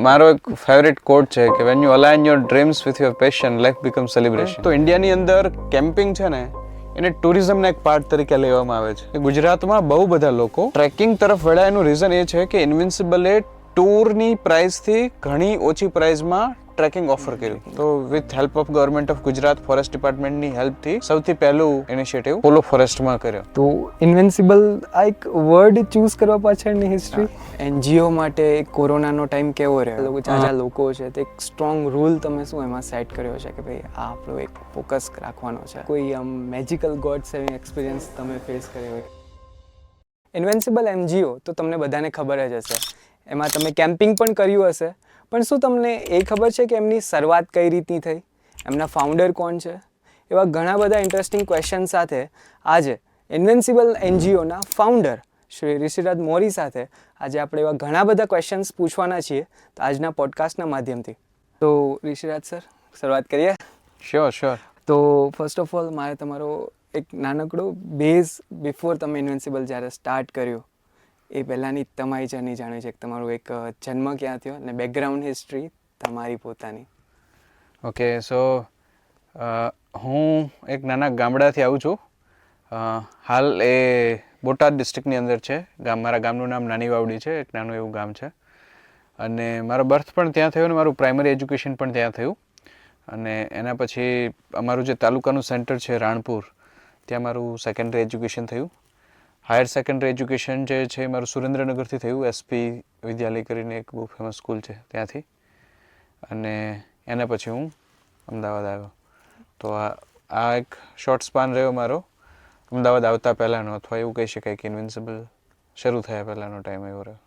મારો એક favourite quote છે કે when you align your dreams with your passion life become celebration. તો ઇન્ડિયાની અંદર કેમ્પિંગ છે ને એને ટુરિઝમના એક પાર્ટ તરીકે લેવામાં આવે છે. ગુજરાતમાં બહુ બધા લોકો ટ્રેકિંગ તરફ વળ્યા એનું રીઝન એ છે કે ઇન્વિન્સિબલે ટૂરની પ્રાઇસથી ઘણી ઓછી પ્રાઇસમાં ટ્રેકિંગ ઓફર કર્યું. તો with help of government of Gujarat forest ડિપાર્ટમેન્ટની હેલ્પથી સૌથી પહેલું ઇનિશિયેટિવ પોલો ફોરેસ્ટમાં કર્યો. તો ઇન્વિન્સિબલ આ એક વર્ડ ચૂઝ કરવા પાછળની હિસ્ટ્રી એનજીઓ માટે કોરોનાનો ટાઈમ કેવો રહ્યો? જાજા લોકો છે તે એક સ્ટ્રોંગ રૂલ તમે શું એમાં સેટ કર્યો છે કે ભાઈ આ આપણો એક ફોકસ રાખવાનો છે? કોઈ આમ મેજિકલ ગોડ સેવિંગ એક્સપિરિયન્સ તમે ફેસ કર્યો હોય? ઇન્વિન્સિબલ એનજીઓ તો તમને બધાને ખબર જ હશે, એમાં તમે કેમ્પિંગ પણ કર્યું હશે, પણ શું તમને એ ખબર છે કે એમની શરૂઆત કઈ રીતની થઈ, એમના ફાઉન્ડર કોણ છે? એવા ઘણા બધા ઇન્ટરેસ્ટિંગ ક્વેશ્ચન સાથે આજે ઇન્વિન્સિબલ એનજીઓના ફાઉન્ડર શ્રી ઋષિરાજ મોરી સાથે આજે આપણે એવા ઘણા બધા ક્વેશ્ચન્સ પૂછવાના છીએ તો આજના પોડકાસ્ટના માધ્યમથી. તો ઋષિરાજ સર, શરૂઆત કરીએ? શ્યોર. તો ફર્સ્ટ ઓફ ઓલ મારે તમારો એક નાનકડો બેઝ બિફોર તમે ઇન્વિન્સિબલ જ્યારે સ્ટાર્ટ કર્યું એ પહેલાંની તમારી જર્ની જાણવી છે, તમારું એક જન્મ ક્યાં થયો અને બેકગ્રાઉન્ડ હિસ્ટ્રી તમારી પોતાની. ઓકે, સો હું એક નાના ગામડાથી આવું છું. હાલ એ બોટાદ ડિસ્ટ્રિક્ટની અંદર છે. મારા ગામનું નામ નાની વાવડી છે, એક નાનું એવું ગામ છે. અને મારો બર્થ પણ ત્યાં થયો અને મારું પ્રાઇમરી એજ્યુકેશન પણ ત્યાં થયું. અને એના પછી અમારું જે તાલુકાનું સેન્ટર છે રાણપુર, ત્યાં મારું સેકન્ડરી એજ્યુકેશન થયું. હાયર સેકન્ડરી એજ્યુકેશન જે છે મારું સુરેન્દ્રનગરથી થયું, એસપી વિદ્યાલય કરીને એક બહુ ફેમસ સ્કૂલ છે ત્યાંથી. અને એના પછી હું અમદાવાદ આવ્યો. તો આ એક શોર્ટ સ્પાન રહ્યો મારો અમદાવાદ આવતા પહેલાંનો, અથવા એવું કહી શકાય કે ઇન્વિન્સિબલ શરૂ થયા પહેલાંનો ટાઈમ એવો રહ્યો.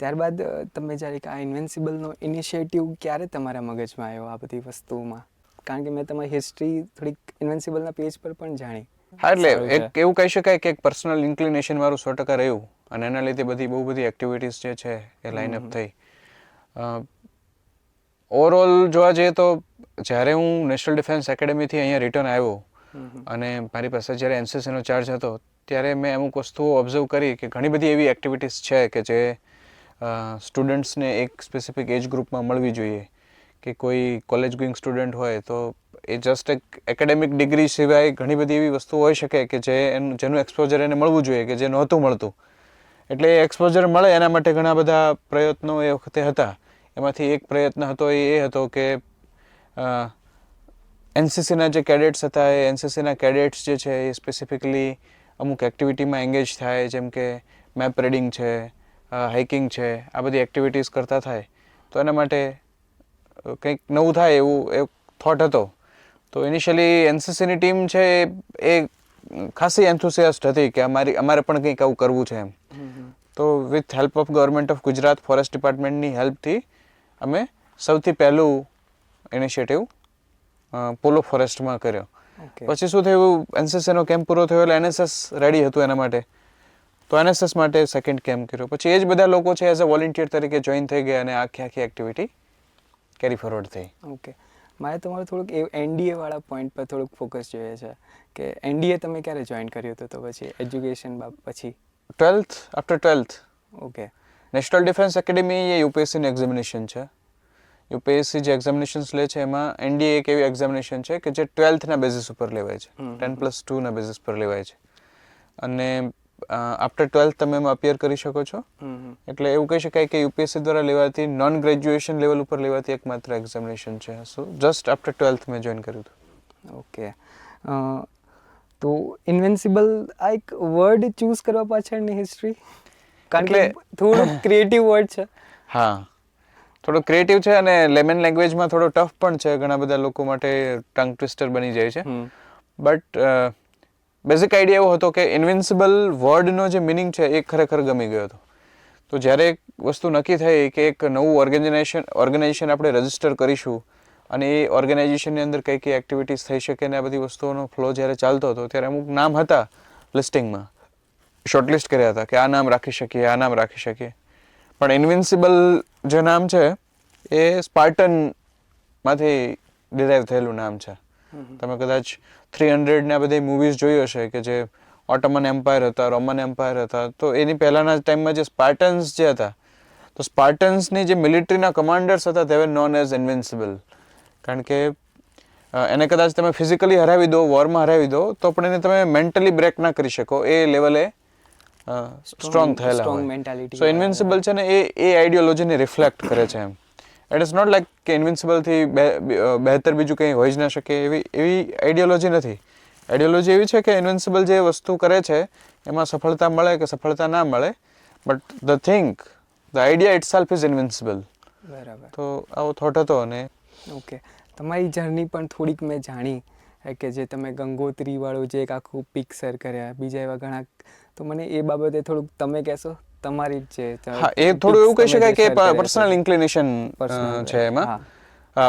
ત્યારબાદ તમે જ્યારે આ ઇન્વિન્સિબલનો ઇનિશિયેટિવ ક્યારે તમારા મગજમાં આવ્યો આ બધી વસ્તુમાં? કારણ કે મેં તમારી હિસ્ટ્રી થોડીક ઇન્વિન્સિબલના પેજ પર પણ જાણી. હા, એટલે એક એવું કહી શકાય કે એક પર્સનલ ઇન્ક્લિનેશન મારું 100% રહ્યું અને એના લીધે બહુ બધી એક્ટિવિટીઝ જે છે એ લાઇનઅપ થઈ. ઓવરઓલ જોવા જઈએ તો જ્યારે હું નેશનલ ડિફેન્સ એકેડેમીથી અહીંયા રિટર્ન આવ્યો અને મારી પાસે જ્યારે એનસીસીનો ચાર્જ હતો ત્યારે મેં અમુક વસ્તુઓ ઓબ્ઝર્વ કરી કે ઘણી બધી એવી એક્ટિવિટીઝ છે કે જે સ્ટુડન્ટ્સને એક સ્પેસિફિક એજ ગ્રુપમાં મળવી જોઈએ. કે કોઈ કોલેજ ગોઈંગ સ્ટુડન્ટ હોય તો એ જસ્ટ એક એકેડેમિક ડિગ્રી સિવાય ઘણી બધી એવી વસ્તુઓ હોઈ શકે કે જેનું એક્સપોઝર એને મળવું જોઈએ કે જે નહોતું મળતું. એટલે એ એક્સપોઝર મળે એના માટે ઘણા બધા પ્રયત્નો એ વખતે હતા. એમાંથી એક પ્રયત્ન હતો એ હતો કે એનસીસીના જે કેડેટ્સ હતા એ એનસીસીના કેડેટ્સ જે છે એ સ્પેસિફિકલી અમુક એક્ટિવિટીમાં એંગેજ થાય, જેમ કે મેપ રીડિંગ છે, હાઇકિંગ છે, આ બધી એક્ટિવિટીઝ કરતા થાય. તો એના માટે કંઈક નવું થાય એવું એક થોટ હતો. તો ઇનિશિયલી એનસીસીની ટીમ છે એ ખાસી એન્થુસિયાસ્ટ હતી કે અમારે પણ કંઈક આવું કરવું છે એમ. તો with help of government of Gujarat forest ડિપાર્ટમેન્ટની હેલ્પથી અમે સૌથી પહેલું ઇનિશિયેટિવ પોલો ફોરેસ્ટમાં કર્યો. પછી શું થયું, એનસીસીનો કેમ્પ પૂરો થયો એટલે એનએસએસ રેડી હતું એના માટે. તો એનએસએસ માટે સેકન્ડ કેમ્પ કર્યો. પછી એ જ બધા લોકો છે એઝ અ વોલેન્ટિયર તરીકે જોઈન થઈ ગયા અને આખી એક્ટિવિટી કેરી ફોરવર્ડ થઈ. ઓકે, મારે તમારું થોડુંક એનડીએ વાળા પોઈન્ટ પર થોડુંક ફોકસ જોઈએ છે કે એનડીએ તમે ક્યારે જોઈન કર્યું હતું? તો પછી એજ્યુકેશન પછી 12th, after 12th. Okay. National defence academy એ યુપીએસસીની એક્ઝામિનેશન છે. યુપીએસસી જે એક્ઝામિનેશન્સ લે છે એમાં એનડીએ એક એવી એક્ઝામિનેશન છે કે જે 12thના બેઝિસ ઉપર લેવાય છે, 10+2ના બેઝિસ પર લેવાય છે. અને આફ્ટર 12th તમે એમાં અપિયર કરી શકો છો. એટલે એવું કહી શકાય કે યુપીએસસી દ્વારા લેવાતી નોન ગ્રેજ્યુએશન લેવલ ઉપર લેવાતી એકમાત્ર એક્ઝામિનેશન છે. સો જસ્ટ આફ્ટર 12th મેં જોઈન કર્યું હતું. ઓકે. તો ઇન્વિન્સિબલ આ એક વર્ડ ચૂઝ કરવા પાછળની હિસ્ટ્રી? કારણ કે થોડું ક્રિએટિવ વર્ડ છે. હા, થોડો ક્રિએટિવ છે અને લેમન લેંગ્વેજમાં થોડો ટફ પણ છે. ઘણા બધા લોકો માટે ટંગ ટ્વિસ્ટર બની જાય છે. બટ બેઝિક આઈડિયા એવો હતો કે ઇન્વિન્સિબલ વર્ડનો જે મિનિંગ છે એ ખરેખર ગમી ગયો હતો. તો જ્યારે એક વસ્તુ નક્કી થઈ કે એક નવું ઓર્ગેનાઇઝેશન આપણે રજીસ્ટર કરીશું અને એ ઓર્ગેનાઇઝેશનની અંદર કઈ કઈ એક્ટિવિટીઝ થઈ શકે ને આ બધી વસ્તુઓનો ફ્લો જ્યારે ચાલતો હતો ત્યારે અમુક નામ હતા લિસ્ટિંગમાં, શોર્ટલિસ્ટ કર્યા હતા કે આ નામ રાખી શકીએ, આ નામ રાખી શકીએ. પણ ઇન્વિન્સિબલ જે નામ છે એ સ્પાર્ટનમાંથી ડિરાઈવ થયેલું નામ છે. તમે કદાચ 300 ને આ બધી મૂવીઝ જોઈ હશે કે જે ઓટોમન એમ્પાયર હતા, રોમન એમ્પાયર હતા. તો એની પહેલાંના ટાઈમમાં જે સ્પાર્ટન્સ જે હતા તો સ્પાર્ટન્સની જે મિલિટરીના કમાન્ડર્સ હતા they were known as invincible. કારણ કે એને કદાચ તમે ફિઝિકલી હરાવી દો, વોરમાં હરાવી દો, તો પણ એને તમે મેન્ટલી બ્રેક ના કરી શકો, એ લેવલે સ્ટ્રોંગ થયેલા હોય. સો ઇન્વિન્સિબલ છે ને એ આઈડિયોલોજીને રિફ્લેક્ટ કરે છે એમ. ઇટ ઇઝ નોટ લાઈક કે ઇન્વિન્સિબલથી બહેતર બીજું કંઈ હોઈ જ ના શકે, એવી આઈડિયોલોજી નથી. આઈડિયોલોજી એવી છે કે ઇન્વિન્સિબલ જે વસ્તુ કરે છે એમાં સફળતા મળે કે સફળતા ના મળે, but the idea it self is invincible. બરાબર. તો આવો થોટ હતો. અને ઓકે, તમારી જર્ની પણ થોડીક મેં જાણી કે જે તમે ગંગોત્રી વાળું જે એક આખું પિક સર કર્યા, બીજા એવા ઘણા, તો મને એ બાબતે થોડુંક તમે કહેશો તમારી જ જે. હા, એ થોડું એવું કહી શકાય કે પર્સનલ ઇન્ક્લિનેશન છે એમાં.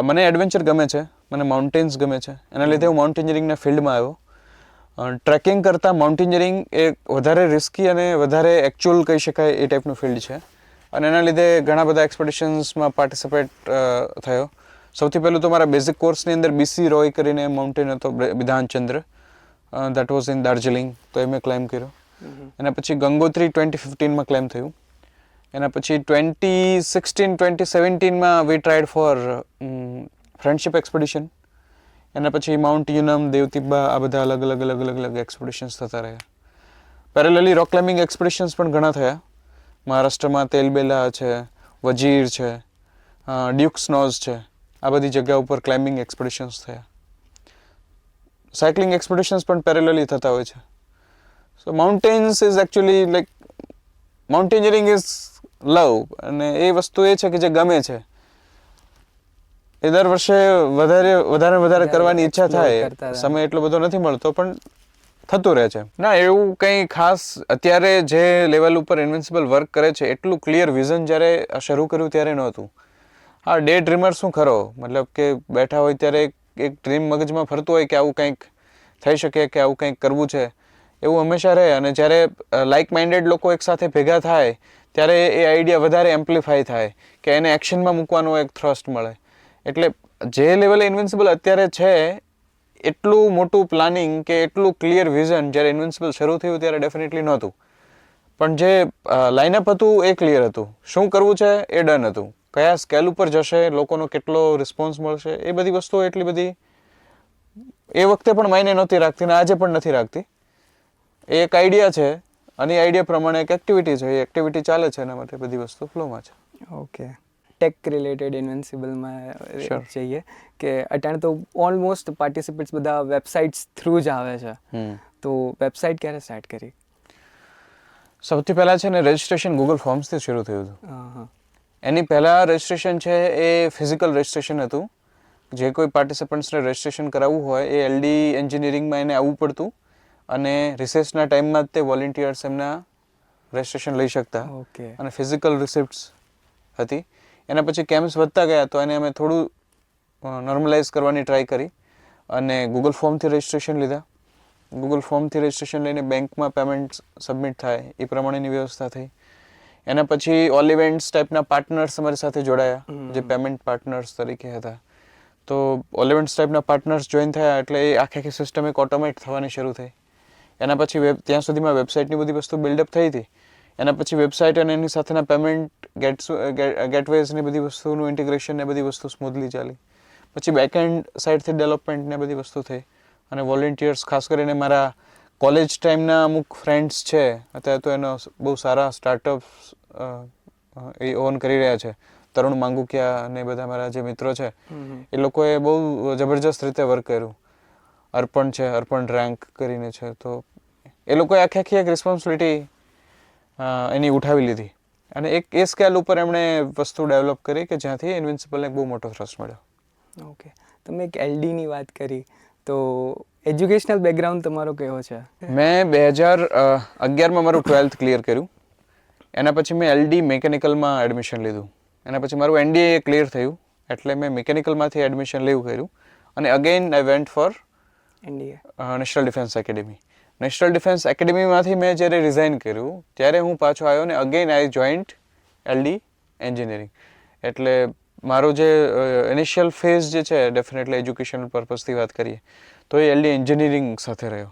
મને એડવેન્ચર ગમે છે, મને માઉન્ટેન્સ ગમે છે, એના લીધે હું માઉન્ટેનિયરિંગના ફિલ્ડમાં આવ્યો. ટ્રેકિંગ કરતાં માઉન્ટેનિયરિંગ એ વધારે રિસ્કી અને વધારે એકચ્યુઅલ કહી શકાય એ ટાઈપનું ફિલ્ડ છે. અને એના લીધે ઘણા બધા એક્સપેડિશન્સમાં પાર્ટિસિપેટ થયો. સૌથી પહેલું તો મારા બેઝિક કોર્સની અંદર BC રોય કરીને માઉન્ટેન હતો, બિધાનચંદ્ર, દેટ વોઝ ઇન દાર્જિલિંગ, તો એ મેં ક્લાઇમ્બ કર્યો. એના પછી ગંગોત્રી 2015માં ક્લાઇમ્બ થયું. એના પછી 2016-2017માં વી ટ્રાઈડ ફોર ફ્રેન્ડશિપ એક્સપેડિશન. એના પછી માઉન્ટ યુનમ, દેવતિબ્બા, આ બધા અલગ એક્સપેડિશન્સ થતા રહ્યા. પેરેલલી રોક ક્લાઇમ્બિંગ એક્સપેડિશન્સ પણ ઘણા થયા. મહારાષ્ટ્રમાં તેલબેલા છે, વજીર છે, ડ્યુક્સ નોઝ છે, આ બધી જગ્યા ઉપર ક્લાઇમ્બિંગ એક્સપેડિશન્સ થયા. સાયકલિંગ એક્સપેડિશન્સ પણ પેરેલલી થતા હોય છે. So mountains is actually like mountaineering is love, અને એ વસ્તુ એ છે કે જે ગમે છે. એ દર વર્ષે વધારે કરવાની ઈચ્છા થાય. સમય એટલો બધો નથી મળતો, પણ થતું રહે છે. ના, એવું કંઈ ખાસ અત્યારે જે લેવલ ઉપર ઇન્વિન્સિબલ વર્ક કરે છે એટલું ક્લિયર વિઝન જ્યારે શરૂ કર્યું ત્યારે નહોતું. હા, ડે ડ્રીમર શું ખરો, મતલબ કે બેઠા હોય ત્યારે એક ડ્રીમ મગજમાં ફરતું હોય કે આવું કંઈક થઈ શકે, કે આવું કંઈક કરવું છે, એવું હંમેશા રહે. અને જ્યારે લાઇક માઇન્ડેડ લોકો એકસાથે ભેગા થાય ત્યારે એ આઈડિયા વધારે એમ્પ્લિફાય થાય, કે એને એક્શનમાં મૂકવાનો એક થ્રસ્ટ મળે. એટલે જે લેવલે ઇન્વિન્સિબલ અત્યારે છે એટલું મોટું પ્લાનિંગ કે એટલું ક્લિયર વિઝન જ્યારે ઇન્વિન્સિબલ શરૂ થયું ત્યારે ડેફિનેટલી નહોતું. પણ જે લાઇનઅપ હતું એ ક્લિયર હતું. શું કરવું છે એ ડન હતું. કયા સ્કેલ ઉપર જશે, લોકોનો કેટલો રિસ્પોન્સ મળશે, એ બધી વસ્તુઓ એટલી બધી એ વખતે પણ માયને નહોતી રાખતી, ને આજે પણ નથી રાખતી. એ એક આઈડિયા છે, અને એ આઈડિયા પ્રમાણે એક એક્ટિવિટી છે, એ એક્ટિવિટી ચાલે છે, એના માટે બધી વસ્તુ ફ્લોમાં છે. ઓકે, ટેક રિલેટેડ ઇન્વિન્સિબલમાં જઈએ કે અટાણે તો ઓલમોસ્ટ પાર્ટિસિપેટ્સ બધા વેબસાઇટ્સ થ્રુ જ આવે છે. તો વેબસાઇટ ક્યારે સ્ટાર્ટ કરી? સૌથી પહેલાં છે ને રજિસ્ટ્રેશન ગૂગલ ફોર્મ્સથી શરૂ થયું હતું. એની પહેલાં રજિસ્ટ્રેશન છે એ ફિઝિકલ રજિસ્ટ્રેશન હતું. જે કોઈ પાર્ટિસિપન્ટ્સને રજિસ્ટ્રેશન કરાવવું હોય એ LD એન્જિનિયરિંગમાં એને આવવું પડતું, અને રિસેસના ટાઈમમાં જ તે વોલેન્ટિયર્સ એમના રજિસ્ટ્રેશન લઈ શકતા. અને ફિઝિકલ રિસિપ્ટ્સ હતી. એના પછી કેમ્પ્સ વધતા ગયા તો એને અમે થોડું નોર્મલાઇઝ કરવાની ટ્રાય કરી અને ગૂગલ ફોર્મથી રજિસ્ટ્રેશન લીધા. ગૂગલ ફોર્મથી રજિસ્ટ્રેશન લઈને બેંકમાં પેમેન્ટ સબમિટ થાય એ પ્રમાણેની વ્યવસ્થા થઈ. એના પછી ઓલ ઇવેન્ટ્સ ટાઈપના પાર્ટનર્સ અમારી સાથે જોડાયા, જે પેમેન્ટ પાર્ટનર્સ તરીકે હતા. તો ઓલ ઇવેન્ટ્સ ટાઈપના પાર્ટનર્સ જોઈન થયા એટલે એ આખી સિસ્ટમ એક ઓટોમેટ થવાની શરૂ થઈ. એના પછી ત્યાં સુધીમાં વેબસાઇટની બધી વસ્તુ બિલ્ડઅપ થઈ હતી. એના પછી વેબસાઇટ અને એની સાથેના પેમેન્ટ ગેટવેઝની બધી વસ્તુનું ઇન્ટિગ્રેશન ને બધી વસ્તુ સ્મૂથલી ચાલી. પછી બેકએન્ડ સાઇડથી ડેવલપમેન્ટ ને બધી વસ્તુ થઈ. અને વોલેન્ટિયર્સ, ખાસ કરીને મારા કોલેજ ટાઈમના અમુક ફ્રેન્ડ્સ છે, અત્યારે તો એનો બહુ સારા સ્ટાર્ટઅપ્સ એ ઓન કરી રહ્યા છે. તરુણ માંગુકિયા અને બધા મારા જે મિત્રો છે એ લોકોએ બહુ જબરજસ્ત રીતે વર્ક કર્યું. અર્પણ છે, અર્પણ રેન્ક કરીને છે. તો એ લોકોએ આખી એક રિસ્પોન્સિબિલિટી એની ઉઠાવી લીધી, અને એક એ સ્કેલ ઉપર એમણે વસ્તુ ડેવલપ કરી કે જ્યાંથી ઇન્વિન્સિબલને બહુ મોટો થ્રસ્ટ મળ્યો. ઓકે, તમે એક LDની વાત કરી, તો એજ્યુકેશનલ બેકગ્રાઉન્ડ તમારો કેવો છે? મેં 2011માં મારું 12th ક્લિયર કર્યું. એના પછી મેં LD મિકેનિકલમાં એડમિશન લીધું. એના પછી મારું NDA ક્લિયર થયું, એટલે મેં મિકેનિકલમાંથી એડમિશન લેવું કર્યું. અને again I went for NDA, national defence academy. National defence એકેડેમીમાંથી મેં જ્યારે રિઝાઇન કર્યું ત્યારે હું પાછો આવ્યો ને again I joined LD engineering. એટલે મારો જે ઇનિશિયલ ફેઝ જે છે ડેફિનેટલી એજ્યુકેશનલ પર્પઝથી વાત કરીએ તો એ LD એન્જિનિયરિંગ સાથે રહ્યો.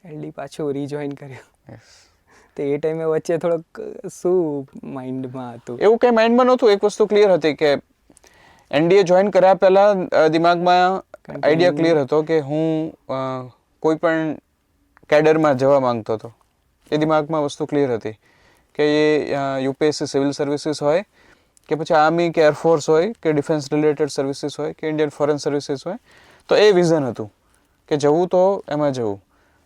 LD પાછું રીજોઈન કર્યું. તો એ ટાઈમે વચ્ચે થોડોક શું માઇન્ડમાં હતું? એવું કંઈ માઇન્ડમાં નહોતું. એક વસ્તુ ક્લિયર હતી કે એનડીએ જોઈન કર્યા પહેલાં દિમાગમાં આઈડિયા ક્લિયર હતો કે હું કોઈ પણ કેડરમાં જવા માંગતો હતો. એ દિમાગમાં વસ્તુ ક્લિયર હતી કે એ યુપીએસસી સિવિલ સર્વિસીસ હોય કે પછી આર્મી કે એરફોર્સ હોય કે ડિફેન્સ રિલેટેડ સર્વિસીસ હોય કે ઇન્ડિયન ફોરેન સર્વિસીસ હોય, તો એ વિઝન હતું કે જવું તો એમાં જવું.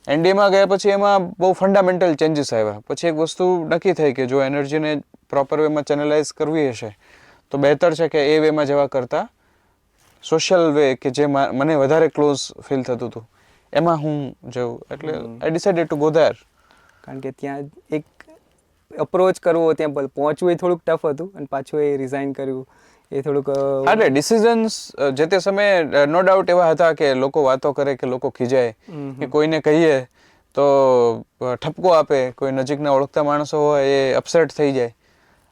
એનડીએમાં ગયા પછી એમાં બહુ ફંડામેન્ટલ ચેન્જીસ આવ્યા. પછી એક વસ્તુ નક્કી થઈ કે જો એનર્જીને પ્રોપર વેમાં ચેનલાઇઝ કરવી હશે તો બહેતર છે કે એ વેમાં જવા કરતાં સોશિયલ વે કે જે મને વધારે ક્લોઝ ફીલ થતું હતું એમાં હું જઉં. એટલે આઈ ડિસાઇડેડ ટુ ગો ધેર. કારણ કે ત્યાં એક અપ્રોચ કરવો, ત્યાં પહોંચવું એ થોડુંક ટફ હતું અને પાછું એ રિઝાઇન કર્યું એ થોડુંક એટલે ડિસિઝન્સ જે તે સમયે નો ડાઉટ એવા હતા કે લોકો વાતો કરે કે લોકો ખીજાય કે કોઈને કહીએ તો ઠપકો આપે, કોઈ નજીકના ઓળખતા માણસો હોય એ અપસેટ થઈ જાય.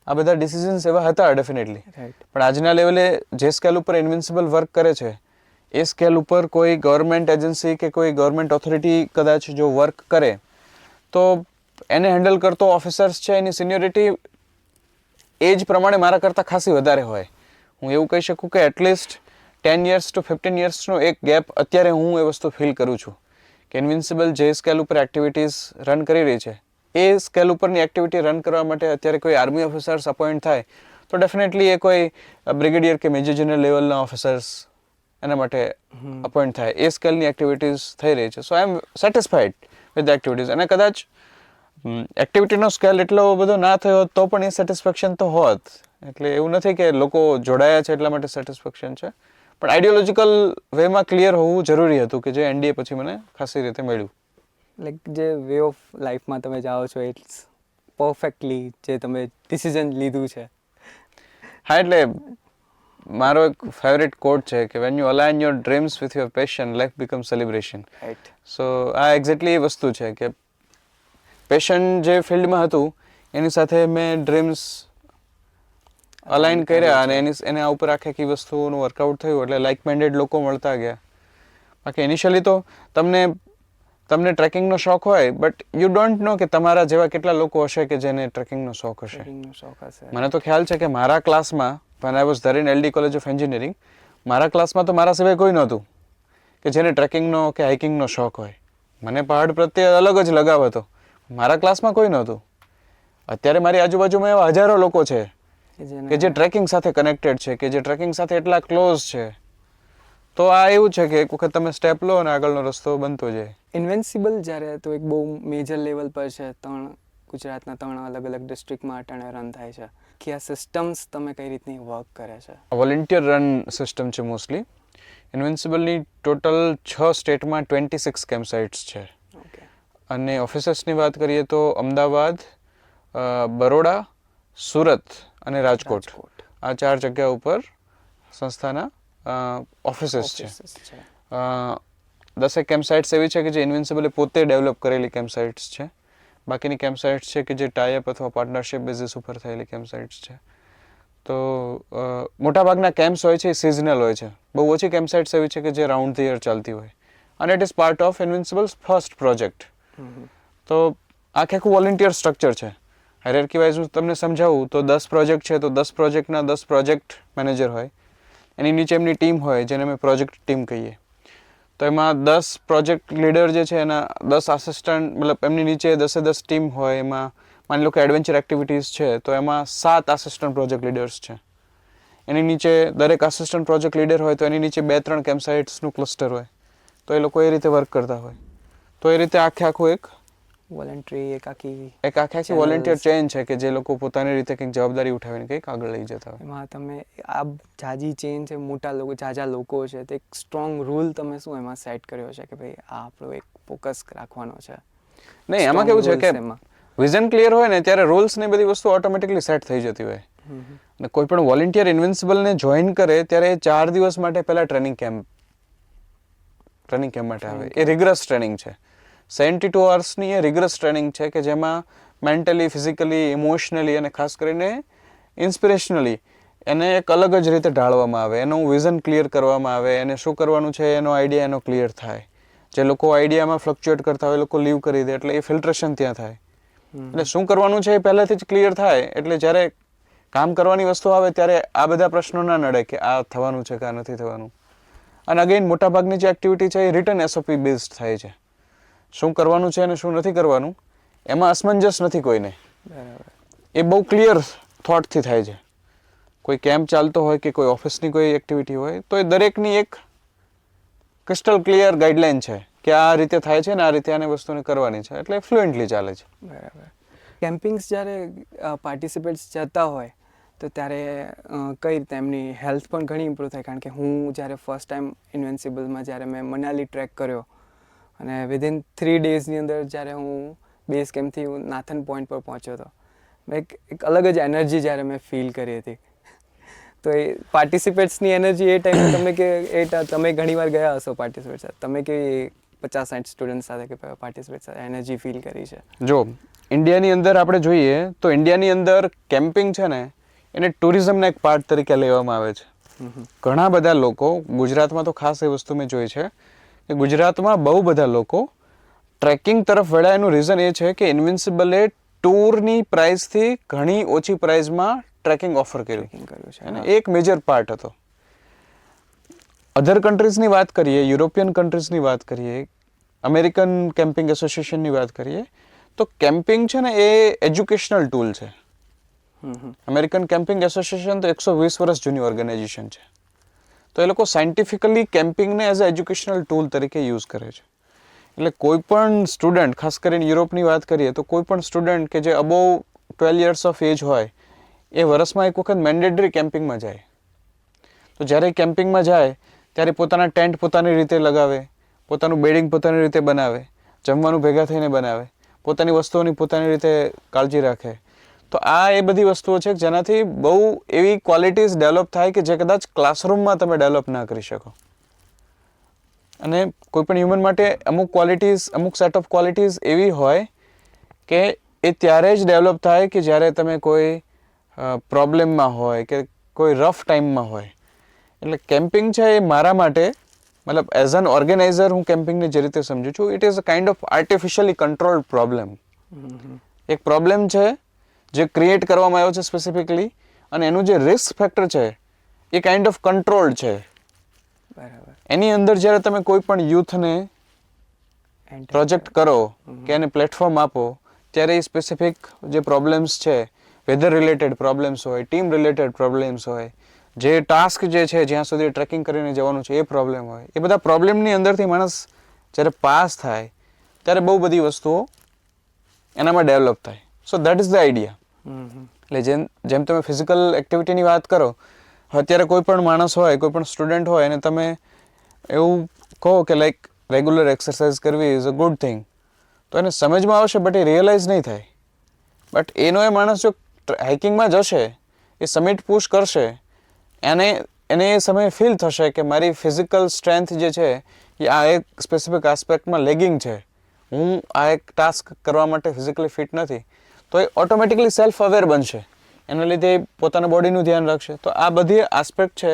આ બધા ડિસિઝન્સ એવા હતા ડેફિનેટલી. પણ આજના લેવલે જે સ્કેલ ઉપર ઇન્વિન્સિબલ વર્ક કરે છે એ સ્કેલ ઉપર કોઈ ગવર્મેન્ટ એજન્સી કે કોઈ ગવર્મેન્ટ ઓથોરિટી કદાચ જો વર્ક કરે તો એને હેન્ડલ કરતો ઓફિસર્સ છે એની સિનિયોરિટી એજ પ્રમાણે મારા કરતાં ખાસી વધારે હોય. હું એવું કહી શકું કે એટલીસ્ટ 10 years to 15 yearsનો એક ગેપ અત્યારે હું એ વસ્તુ ફીલ કરું છું કે ઇન્વિન્સિબલ જે સ્કેલ ઉપર એક્ટિવિટીઝ રન કરી રહી છે એ સ્કેલ ઉપરની એક્ટિવિટી રન કરવા માટે અત્યારે કોઈ આર્મી ઓફિસર્સ અપોઇન્ટ થાય તો ડેફિનેટલી એ કોઈ બ્રિગેડિયર કે મેજર જનરલ લેવલના ઓફિસર્સ એના માટે અપોઇન્ટ થાય. એ સ્કેલની એક્ટિવિટીઝ થઈ રહી છે. સો આઈ એમ સેટિસ્ફાઈડ વિથ ધ એક્ટિવિટીઝ. અને કદાચ એક્ટિવિટીનો સ્કેલ એટલો બધો ના થયો તો પણ એ સેટિસ્ફેક્શન તો હોત. એટલે એવું નથી કે લોકો જોડાયા છે એટલા માટે સેટિસ્ફેક્શન છે, પણ આઈડિયોલોજીકલ વેમાં ક્લિયર હોવું જરૂરી હતું કે જે એનડીએ પછી મને ખાસી રીતે મળ્યું. લાઈક જે વે ઓફ લાઈફમાં તમે જાઓ છો ઇટ્સ પરફેક્ટલી જે તમે ડિસિઝન લીધું છે. હા, એટલે મારો એક ફેવરેટ કોટ છે કે when you align your dreams with your passion life become celebration. Right. So આ એક્ઝેક્ટલી એ વસ્તુ છે કે પેશન જે ફિલ્ડમાં હતું એની સાથે મેં ડ્રીમ્સ અલાઇન કર્યા અને એના ઉપર આખી વસ્તુઓનું વર્કઆઉટ થયું એટલે લાઇક માઇન્ડેડ લોકો મળતા ગયા. બાકી ઇનિશિયલી તો તમને ટ્રેકિંગનો શોખ હોય બટ યુ ડોન્ટ નો કે તમારા જેવા કેટલા લોકો હશે કે જેને ટ્રેકિંગનો શોખ હશે. મને તો ખ્યાલ છે કે મારા ક્લાસમાં when I was there in LD College of Engineering, મારા ક્લાસમાં તો મારા સિવાય કોઈ નહોતું કે જેને ટ્રેકિંગનો કે હાઇકિંગનો શોખ હોય. મને પહાડ પ્રત્યે અલગ જ લગાવ હતો. મારા ક્લાસમાં કોઈ નહોતું. અત્યારે મારી આજુબાજુમાં એવા હજારો લોકો છે કે જે ટ્રેકિંગ સાથે કનેક્ટેડ છે, કે જે ટ્રેકિંગ સાથે એટલા ક્લોઝ છે. તો આ એવું છે કે એક વખત તમે સ્ટેપ લો અને આગળનો રસ્તો બનતો જાય. ઇન્વેન્સિબલ જ્યારે તો એક બહુ મેજર લેવલ પર છે, ગુજરાતના 3 અલગ અલગ ડિસ્ટ્રિક્ટમાં અટાણે રન થાય છે કે આ સિસ્ટમ્સ તમે કઈ રીતની વર્ક કરે છે? વોલન્ટિયર રન સિસ્ટમ છે મોસ્ટલી. ઇન્વિન્સિબલની ટોટલ 6 સ્ટેટમાં 26 કેમ્પ સાઇટ્સ છે. અને ઓફિસર્સની વાત કરીએ તો અમદાવાદ, બરોડા, સુરત અને રાજકોટ, આ 4 જગ્યા ઉપર સંસ્થાના ઓફિસીસ છે. 10 કેમ્પ સાઇટ્સ એવી છે કે જે ઇન્વિન્સિબલે પોતે ડેવલપ કરેલી કેમ્પ સાઇટ્સ છે. બાકીની કેમ્પ સાઇટ્સ છે કે જે ટાઈઅપ અથવા પાર્ટનરશિપ બેઝિસ ઉપર થયેલી કેમ્પ સાઇટ્સ છે. તો મોટાભાગના કેમ્પ્સ હોય છે એ સિઝનલ હોય છે. બહુ ઓછી કેમ્પ સાઇટ્સ એવી છે કે જે રાઉન્ડ ધ યર ચાલતી હોય. અને it is part of invincibles first project. તો આખું વોલન્ટિયર સ્ટ્રક્ચર છે. હાયરાર્કી વાઇઝ હું તમને સમજાવું તો 10 પ્રોજેક્ટ છે તો 10 પ્રોજેક્ટના 10 પ્રોજેક્ટ મેનેજર હોય. એની નીચે એમની ટીમ હોય જેને અમે પ્રોજેક્ટ ટીમ કહીએ. તો એમાં 10 પ્રોજેક્ટ લીડર જે છે એના 10 આસિસ્ટન્ટ, મતલબ એમની નીચે 10 ટીમ હોય. એમાં માની લો કે એડવેન્ચર એક્ટિવિટીઝ છે તો એમાં 7 આસિસ્ટન્ટ પ્રોજેક્ટ લીડર્સ છે. એની નીચે દરેક આસિસ્ટન્ટ પ્રોજેક્ટ લીડર હોય તો એની નીચે 2-3 કેમ્પ સાઇટ્સનું ક્લસ્ટર હોય. તો એ લોકો એ રીતે વર્ક કરતા હોય. તો એ રીતે આખું એક વોલન્ટરી એક આખી વોલન્ટિયર ચેઇન છે કે જે લોકો પોતાની રીતે કંઈક જવાબદારી ઉઠાવીને કંઈક આગળ લઈ જતા હોય. એમાં તમે આ જાજી ચેઇન છે, મોટા લોકો, જાજા લોકો છે, તે એક સ્ટ્રોંગ રૂલ તમે શું એમાં સેટ કર્યો છે કે ભાઈ આ આપણો એક ફોકસ રાખવાનો છે? નહીં, એમાં કેવું છે કે વિઝન ક્લિયર હોય ને ત્યારે રૂલ્સ ને બધી વસ્તુ ઓટોમેટિકલી સેટ થઈ જતી હોય. અને કોઈ પણ વોલન્ટિયર ઇન્વિન્સિબલને જોઈન કરે ત્યારે 4 દિવસ માટે પહેલા ટ્રેનિંગ કેમ્પ માટે આવે. એ રિગ્રસ ટ્રેનિંગ છે. 72 અવર્સની એ રિગ્રસ ટ્રેનિંગ છે કે જેમાં મેન્ટલી, ફિઝિકલી, ઇમોશનલી અને ખાસ કરીને ઇન્સ્પિરેશનલી એને એક અલગ જ રીતે ઢાળવામાં આવે. એનું વિઝન ક્લિયર કરવામાં આવે. એને શું કરવાનું છે એનો આઈડિયા એનો ક્લિયર થાય. જે લોકો આઈડિયામાં ફ્લક્ચ્યુએટ કરતા હોય એ લોકો લીવ કરી દે એટલે એ ફિલ્ટ્રેશન ત્યાં થાય. એટલે શું કરવાનું છે એ પહેલાથી જ ક્લિયર થાય એટલે જ્યારે કામ કરવાની વસ્તુ આવે ત્યારે આ બધા પ્રશ્નો ના નડે કે આ થવાનું છે કે આ નથી થવાનું. અને અગેન મોટાભાગની જે એક્ટિવિટી છે એ રિટર્ન એસઓપી બેઝડ થાય છે. શું કરવાનું છે અને શું નથી કરવાનું એમાં અસમંજસ નથી કોઈને. બરાબર. એ બહુ ક્લિયર થોટથી થાય છે. કોઈ કેમ્પ ચાલતો હોય કે કોઈ ઓફિસની કોઈ એક્ટિવિટી હોય તો એ દરેકની એક ક્રિસ્ટલ ક્લિયર ગાઈડલાઈન છે કે આ રીતે થાય છે ને આ રીતે આને વસ્તુને કરવાની છે એટલે ફ્લુએન્ટલી ચાલે છે. બરાબર. કેમ્પિંગ્સ જ્યારે પાર્ટિસિપેટ્સ જતા હોય તો ત્યારે કઈ રીતે એમની હેલ્થ પણ ઘણી ઇમ્પ્રૂવ થાય? કારણ કે હું જ્યારે ફર્સ્ટ ટાઈમ ઇન્વેન્સિબલમાં જ્યારે મેં મનાલી ટ્રેક કર્યો અને વિધિન 3 ડેઝની અંદર જ્યારે હું બેઝ કેમ્પથી હું નાથન પોઈન્ટ પર પહોંચ્યો હતો, મેં એક અલગ જ એનર્જી જ્યારે મેં ફીલ કરી હતી. તો એ પાર્ટિસિપેટ્સની એનર્જી એ ટાઈમે તમે કે તમે ઘણીવાર ગયા હશો પાર્ટિસિપેટ સાથે, તમે કેવી 50-60 સ્ટુડન્ટ સાથે કે પાર્ટિસિપેટ સાથે એનર્જી ફીલ કરી છે? જો ઇન્ડિયાની અંદર આપણે જોઈએ તો ઇન્ડિયાની અંદર કેમ્પિંગ છે ને એને ટુરિઝમના એક પાર્ટ તરીકે લેવામાં આવે છે. ઘણા બધા લોકો ગુજરાતમાં તો ખાસ એ વસ્તુ મેં જોઈ છે કે ગુજરાતમાં બહુ બધા લોકો ટ્રેકિંગ તરફ વળ્યા. એનું રીઝન એ છે કે ઇન્વિન્સિબલે ટૂરની પ્રાઇસથી ઘણી ઓછી પ્રાઇસમાં ટ્રેકિંગ ઓફર કર્યું છે અને એક મેજર પાર્ટ હતો. અધર કન્ટ્રીઝની વાત કરીએ, યુરોપિયન કન્ટ્રીઝની વાત કરીએ, અમેરિકન કેમ્પિંગ એસોસિએશનની વાત કરીએ તો કેમ્પિંગ છે ને એ એજ્યુકેશનલ ટૂલ છે. અમેરિકન કેમ્પિંગ એસોસિએશન તો 120 વર્ષ જૂની ઓર્ગેનાઇઝેશન છે. તો એ લોકો સાયન્ટિફિકલી કેમ્પિંગને એઝ અ એજ્યુકેશનલ ટૂલ તરીકે યુઝ કરે છે. એટલે કોઈ પણ સ્ટુડન્ટ, ખાસ કરીને યુરોપની વાત કરીએ તો કોઈ પણ સ્ટુડન્ટ કે જે અબોવ 12 યર્સ ઓફ એજ હોય એ વર્ષમાં એક વખત મેન્ડેટરી કેમ્પિંગમાં જાય. તો જ્યારે કેમ્પિંગમાં જાય ત્યારે પોતાના ટેન્ટ પોતાની રીતે લગાવે, પોતાનું બેડિંગ પોતાની રીતે બનાવે, જમવાનું ભેગા થઈને બનાવે, પોતાની વસ્તુઓની પોતાની રીતે કાળજી રાખે. તો આ એ બધી વસ્તુઓ છે જેનાથી બહુ એવી ક્વોલિટીઝ ડેવલપ થાય કે જે કદાચ ક્લાસરૂમમાં તમે ડેવલપ ના કરી શકો. અને કોઈ પણ હ્યુમન માટે અમુક ક્વોલિટીઝ, અમુક સેટ ઓફ ક્વોલિટીઝ એવી હોય કે એ ત્યારે જ ડેવલપ થાય કે જ્યારે તમે કોઈ પ્રોબ્લેમમાં હોય કે કોઈ રફ ટાઈમમાં હોય. એટલે કેમ્પિંગ છે એ મારા માટે, મતલબ એઝ એન ઓર્ગેનાઇઝર હું કેમ્પિંગને જે રીતે સમજું છું, it is a kind of artificially controlled problem. એક પ્રોબ્લેમ છે જે ક્રિએટ કરવામાં આવ્યો છે સ્પેસિફિકલી અને એનું જે રિસ્ક ફેક્ટર છે એ કાઇન્ડ ઓફ કંટ્રોલ્ડ છે. બરાબર. એની અંદર જ્યારે તમે કોઈ પણ યુથને પ્રોજેક્ટ કરો કે એને પ્લેટફોર્મ આપો ત્યારે એ સ્પેસિફિક જે પ્રોબ્લેમ્સ છે, વેધર રિલેટેડ પ્રોબ્લેમ્સ હોય, ટીમ રિલેટેડ પ્રોબ્લેમ્સ હોય, જે ટાસ્ક જે છે જ્યાં સુધી ટ્રેકિંગ કરીને જવાનું છે એ પ્રોબ્લેમ હોય, એ બધા પ્રોબ્લેમની અંદરથી માણસ જ્યારે પાસ થાય ત્યારે બહુ બધી વસ્તુઓ એનામાં ડેવલપ થાય. So that is the idea. એટલે જેમ તમે ફિઝિકલ એક્ટિવિટીની વાત કરો, અત્યારે કોઈ પણ માણસ હોય, કોઈ પણ સ્ટુડન્ટ હોય અને તમે એવું કહો કે લાઈક રેગ્યુલર એક્સરસાઇઝ કરવી ઇઝ અ ગુડ થિંગ, તો એને સમજમાં આવશે બટ એ રિયલાઇઝ નહીં થાય. બટ એનો એ માણસ જો હાઇકિંગમાં જશે, એ સમિટ પુશ કરશે, એને એ સમયે ફીલ થશે કે મારી ફિઝિકલ સ્ટ્રેન્થ જે છે એ આ એક સ્પેસિફિક આસ્પેક્ટમાં લેગિંગ છે, હું આ એક ટાસ્ક કરવા માટે ફિઝિકલી ફિટ નથી, તો એ ઓટોમેટિકલી સેલ્ફ અવેર બનશે. એના લીધે પોતાના બોડીનું ધ્યાન રાખશે. તો આ બધી આસ્પેક્ટ છે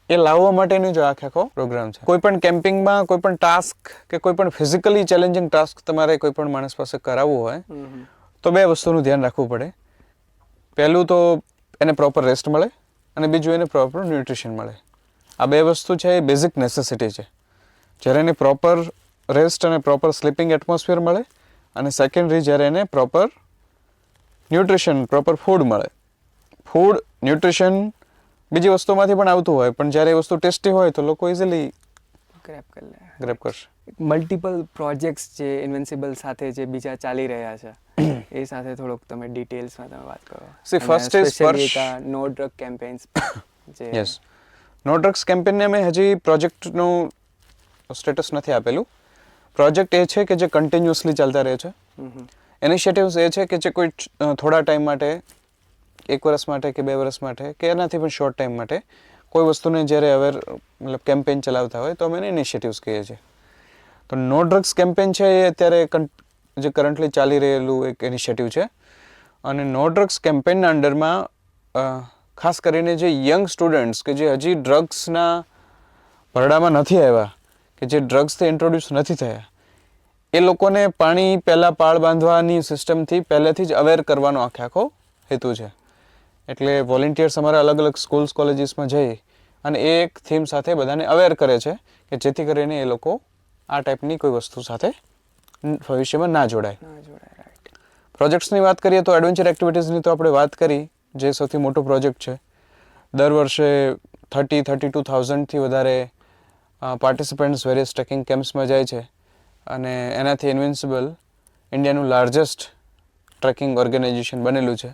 એ લાવવા માટેનો જ આખો પ્રોગ્રામ છે. કોઈ પણ કેમ્પિંગમાં કોઈ પણ ટાસ્ક કે કોઈ પણ ફિઝિકલી ચેલેન્જિંગ ટાસ્ક તમારે કોઈ પણ માણસ પાસે કરાવવું હોય તો બે વસ્તુનું ધ્યાન રાખવું પડે. પહેલું તો એને પ્રોપર રેસ્ટ મળે અને બીજું એને પ્રોપર ન્યુટ્રિશન મળે. આ બે વસ્તુ છે એ બેઝિક નેસેસિટી છે. જ્યારે એને પ્રોપર રેસ્ટ અને પ્રોપર સ્લીપિંગ એટમોસ્ફિયર મળે અને સેકન્ડરી જ્યારે એને પ્રોપર ન્યુટ્રિશન, પ્રોપર ફૂડ મળે. ફૂડ, ન્યુટ્રિશન બીજી વસ્તુમાંથી પણ આવતું હોય પણ જ્યારે એ વસ્તુ ટેસ્ટી હોય તો લોકો ઇઝીલી ગ્રેપ કરશે. મલ્ટિપલ પ્રોજેક્ટ્સ જે ઇન્વેન્સિબલ સાથે જે બીજા ચાલી રહ્યા છે એ સાથે થોડોક તમે ડિટેલ્સમાં તમે વાત કરો. સી ફર્સ્ટ ઇઝ સ્પર્શ. નો ડ્રગ કેમ્પેન્સ જે યસ, નો ડ્રગ્સ કેમ્પેનને મેં હજી પ્રોજેક્ટનું સ્ટેટસ નથી આપેલું. પ્રોજેક્ટ એ છે કે જે કન્ટિન્યુઅસલી ચાલતા રહે છે. ઇનિશિયેટિવ્સ એ છે કે જે કોઈ થોડા ટાઈમ માટે, 1 વર્ષ માટે કે 2 વર્ષ માટે કે એનાથી પણ શોર્ટ ટાઈમ માટે કોઈ વસ્તુને જ્યારે મતલબ કેમ્પેન ચલાવતા હોય તો અમે એને ઇનિશિયેટિવ્સ કહીએ છીએ. તો નો ડ્રગ્સ કેમ્પેન છે એ અત્યારે જે કરન્ટલી ચાલી રહેલું એક ઇનિશિયેટિવ છે. અને નો ડ્રગ્સ કેમ્પેનના અંડરમાં ખાસ કરીને જે યંગ સ્ટુડન્ટ્સ કે જે હજી ડ્રગ્સના ભરડામાં નથી આવ્યા, કે જે ડ્રગ્સથી ઇન્ટ્રોડ્યુસ નથી થયા, એ લોકોને પાણી પહેલાં પાળ બાંધવાની સિસ્ટમથી પહેલેથી જ અવેર કરવાનો આખો હેતુ છે. એટલે વોલેન્ટિયર્સ અમારા અલગ અલગ સ્કૂલ્સ કોલેજીસમાં જઈ અને એ એક થીમ સાથે બધાને અવેર કરે છે કે જેથી કરીને એ લોકો આ ટાઈપની કોઈ વસ્તુ સાથે ભવિષ્યમાં ના જોડાય. પ્રોજેક્ટ્સની વાત કરીએ તો એડવેન્ચર એક્ટિવિટીઝની તો આપણે વાત કરી, જે સૌથી મોટો પ્રોજેક્ટ છે. દર વર્ષે 32,000થી વધારે પાર્ટિસિપન્ટ્સ વેરિયસ ટ્રેકિંગ કેમ્પ્સમાં જાય છે અને એનાથી ઇન્વિન્સિબલ ઇન્ડિયાનું લાર્જેસ્ટ ટ્રેકિંગ ઓર્ગેનાઇઝેશન બનેલું છે.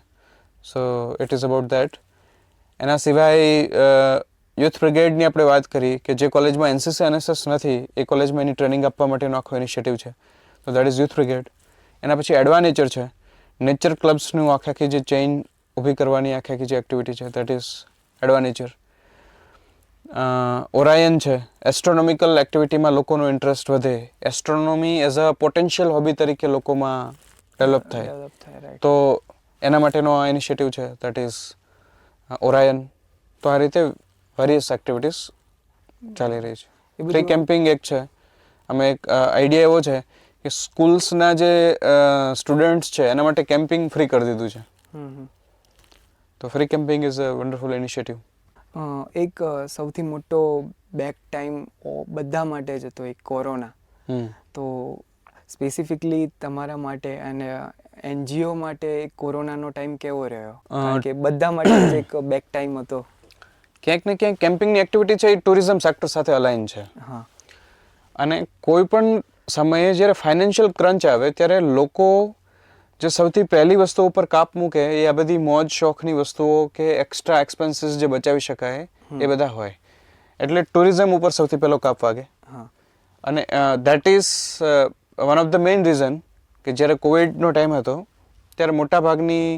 So it is about that. એના સિવાય યુથ બ્રિગેડની આપણે વાત કરી કે જે કોલેજમાં એનસીસી એનએસએસ નથી એ કોલેજમાં એની ટ્રેનિંગ આપવા માટેનો આખો ઇનિશિયેટિવ છે. તો દેટ ઇઝ યુથ બ્રિગેડ. એના પછી એડવાનેચર છે. નેચર ક્લબ્સનું આખી જે ચેઇન ઊભી કરવાની આખી જે એક્ટિવિટી છે દેટ ઇઝ એડવાનેચર. ઓરાયન છે. એસ્ટ્રોનોમિકલ એક્ટિવિટીમાં લોકોનો ઇન્ટરેસ્ટ વધે, astronomy as a potential hobby તરીકે લોકોમાં ડેવલપ થાય, તો એના માટેનો આ ઇનિશિયેટિવ છે દેટ ઇઝ ઓરાયન. તો આ રીતે વેરિયસ એક્ટિવિટીઝ ચાલી રહી છે. ફ્રી કેમ્પિંગ એક છે. અમે એક આઈડિયા એવો છે કે સ્કૂલ્સના જે સ્ટુડન્ટ્સ છે એના માટે કેમ્પિંગ ફ્રી કરી દીધું છે. તો free camping is a wonderful initiative. એક સૌથી મોટો બેક ટાઈમ બધા માટે જ હતો એક કોરોના. તો સ્પેસિફિકલી તમારા માટે અને એનજીઓ માટે કોરોનાનો ટાઈમ કેવો રહ્યો? કારણ કે બધા માટે જ એક બેક ટાઈમ હતો. ક્યાંક ને ક્યાંક કેમ્પિંગની એક્ટિવિટી છે એ ટુરિઝમ સેક્ટર સાથે અલાઇન છે. અને કોઈ પણ સમયે જ્યારે ફાઇનાન્શિયલ ક્રંચ આવે ત્યારે લોકો જે સૌથી પહેલી વસ્તુઓ ઉપર કાપ મૂકે એ આ બધી મોજ શોખની વસ્તુઓ કે એક્સ્ટ્રા એક્સપેન્સીસ જે બચાવી શકાય એ બધા હોય. એટલે ટુરિઝમ ઉપર સૌથી પહેલો કાપ વાગે. અને that is one of the main reason કે જ્યારે કોવિડનો ટાઈમ હતો ત્યારે મોટાભાગની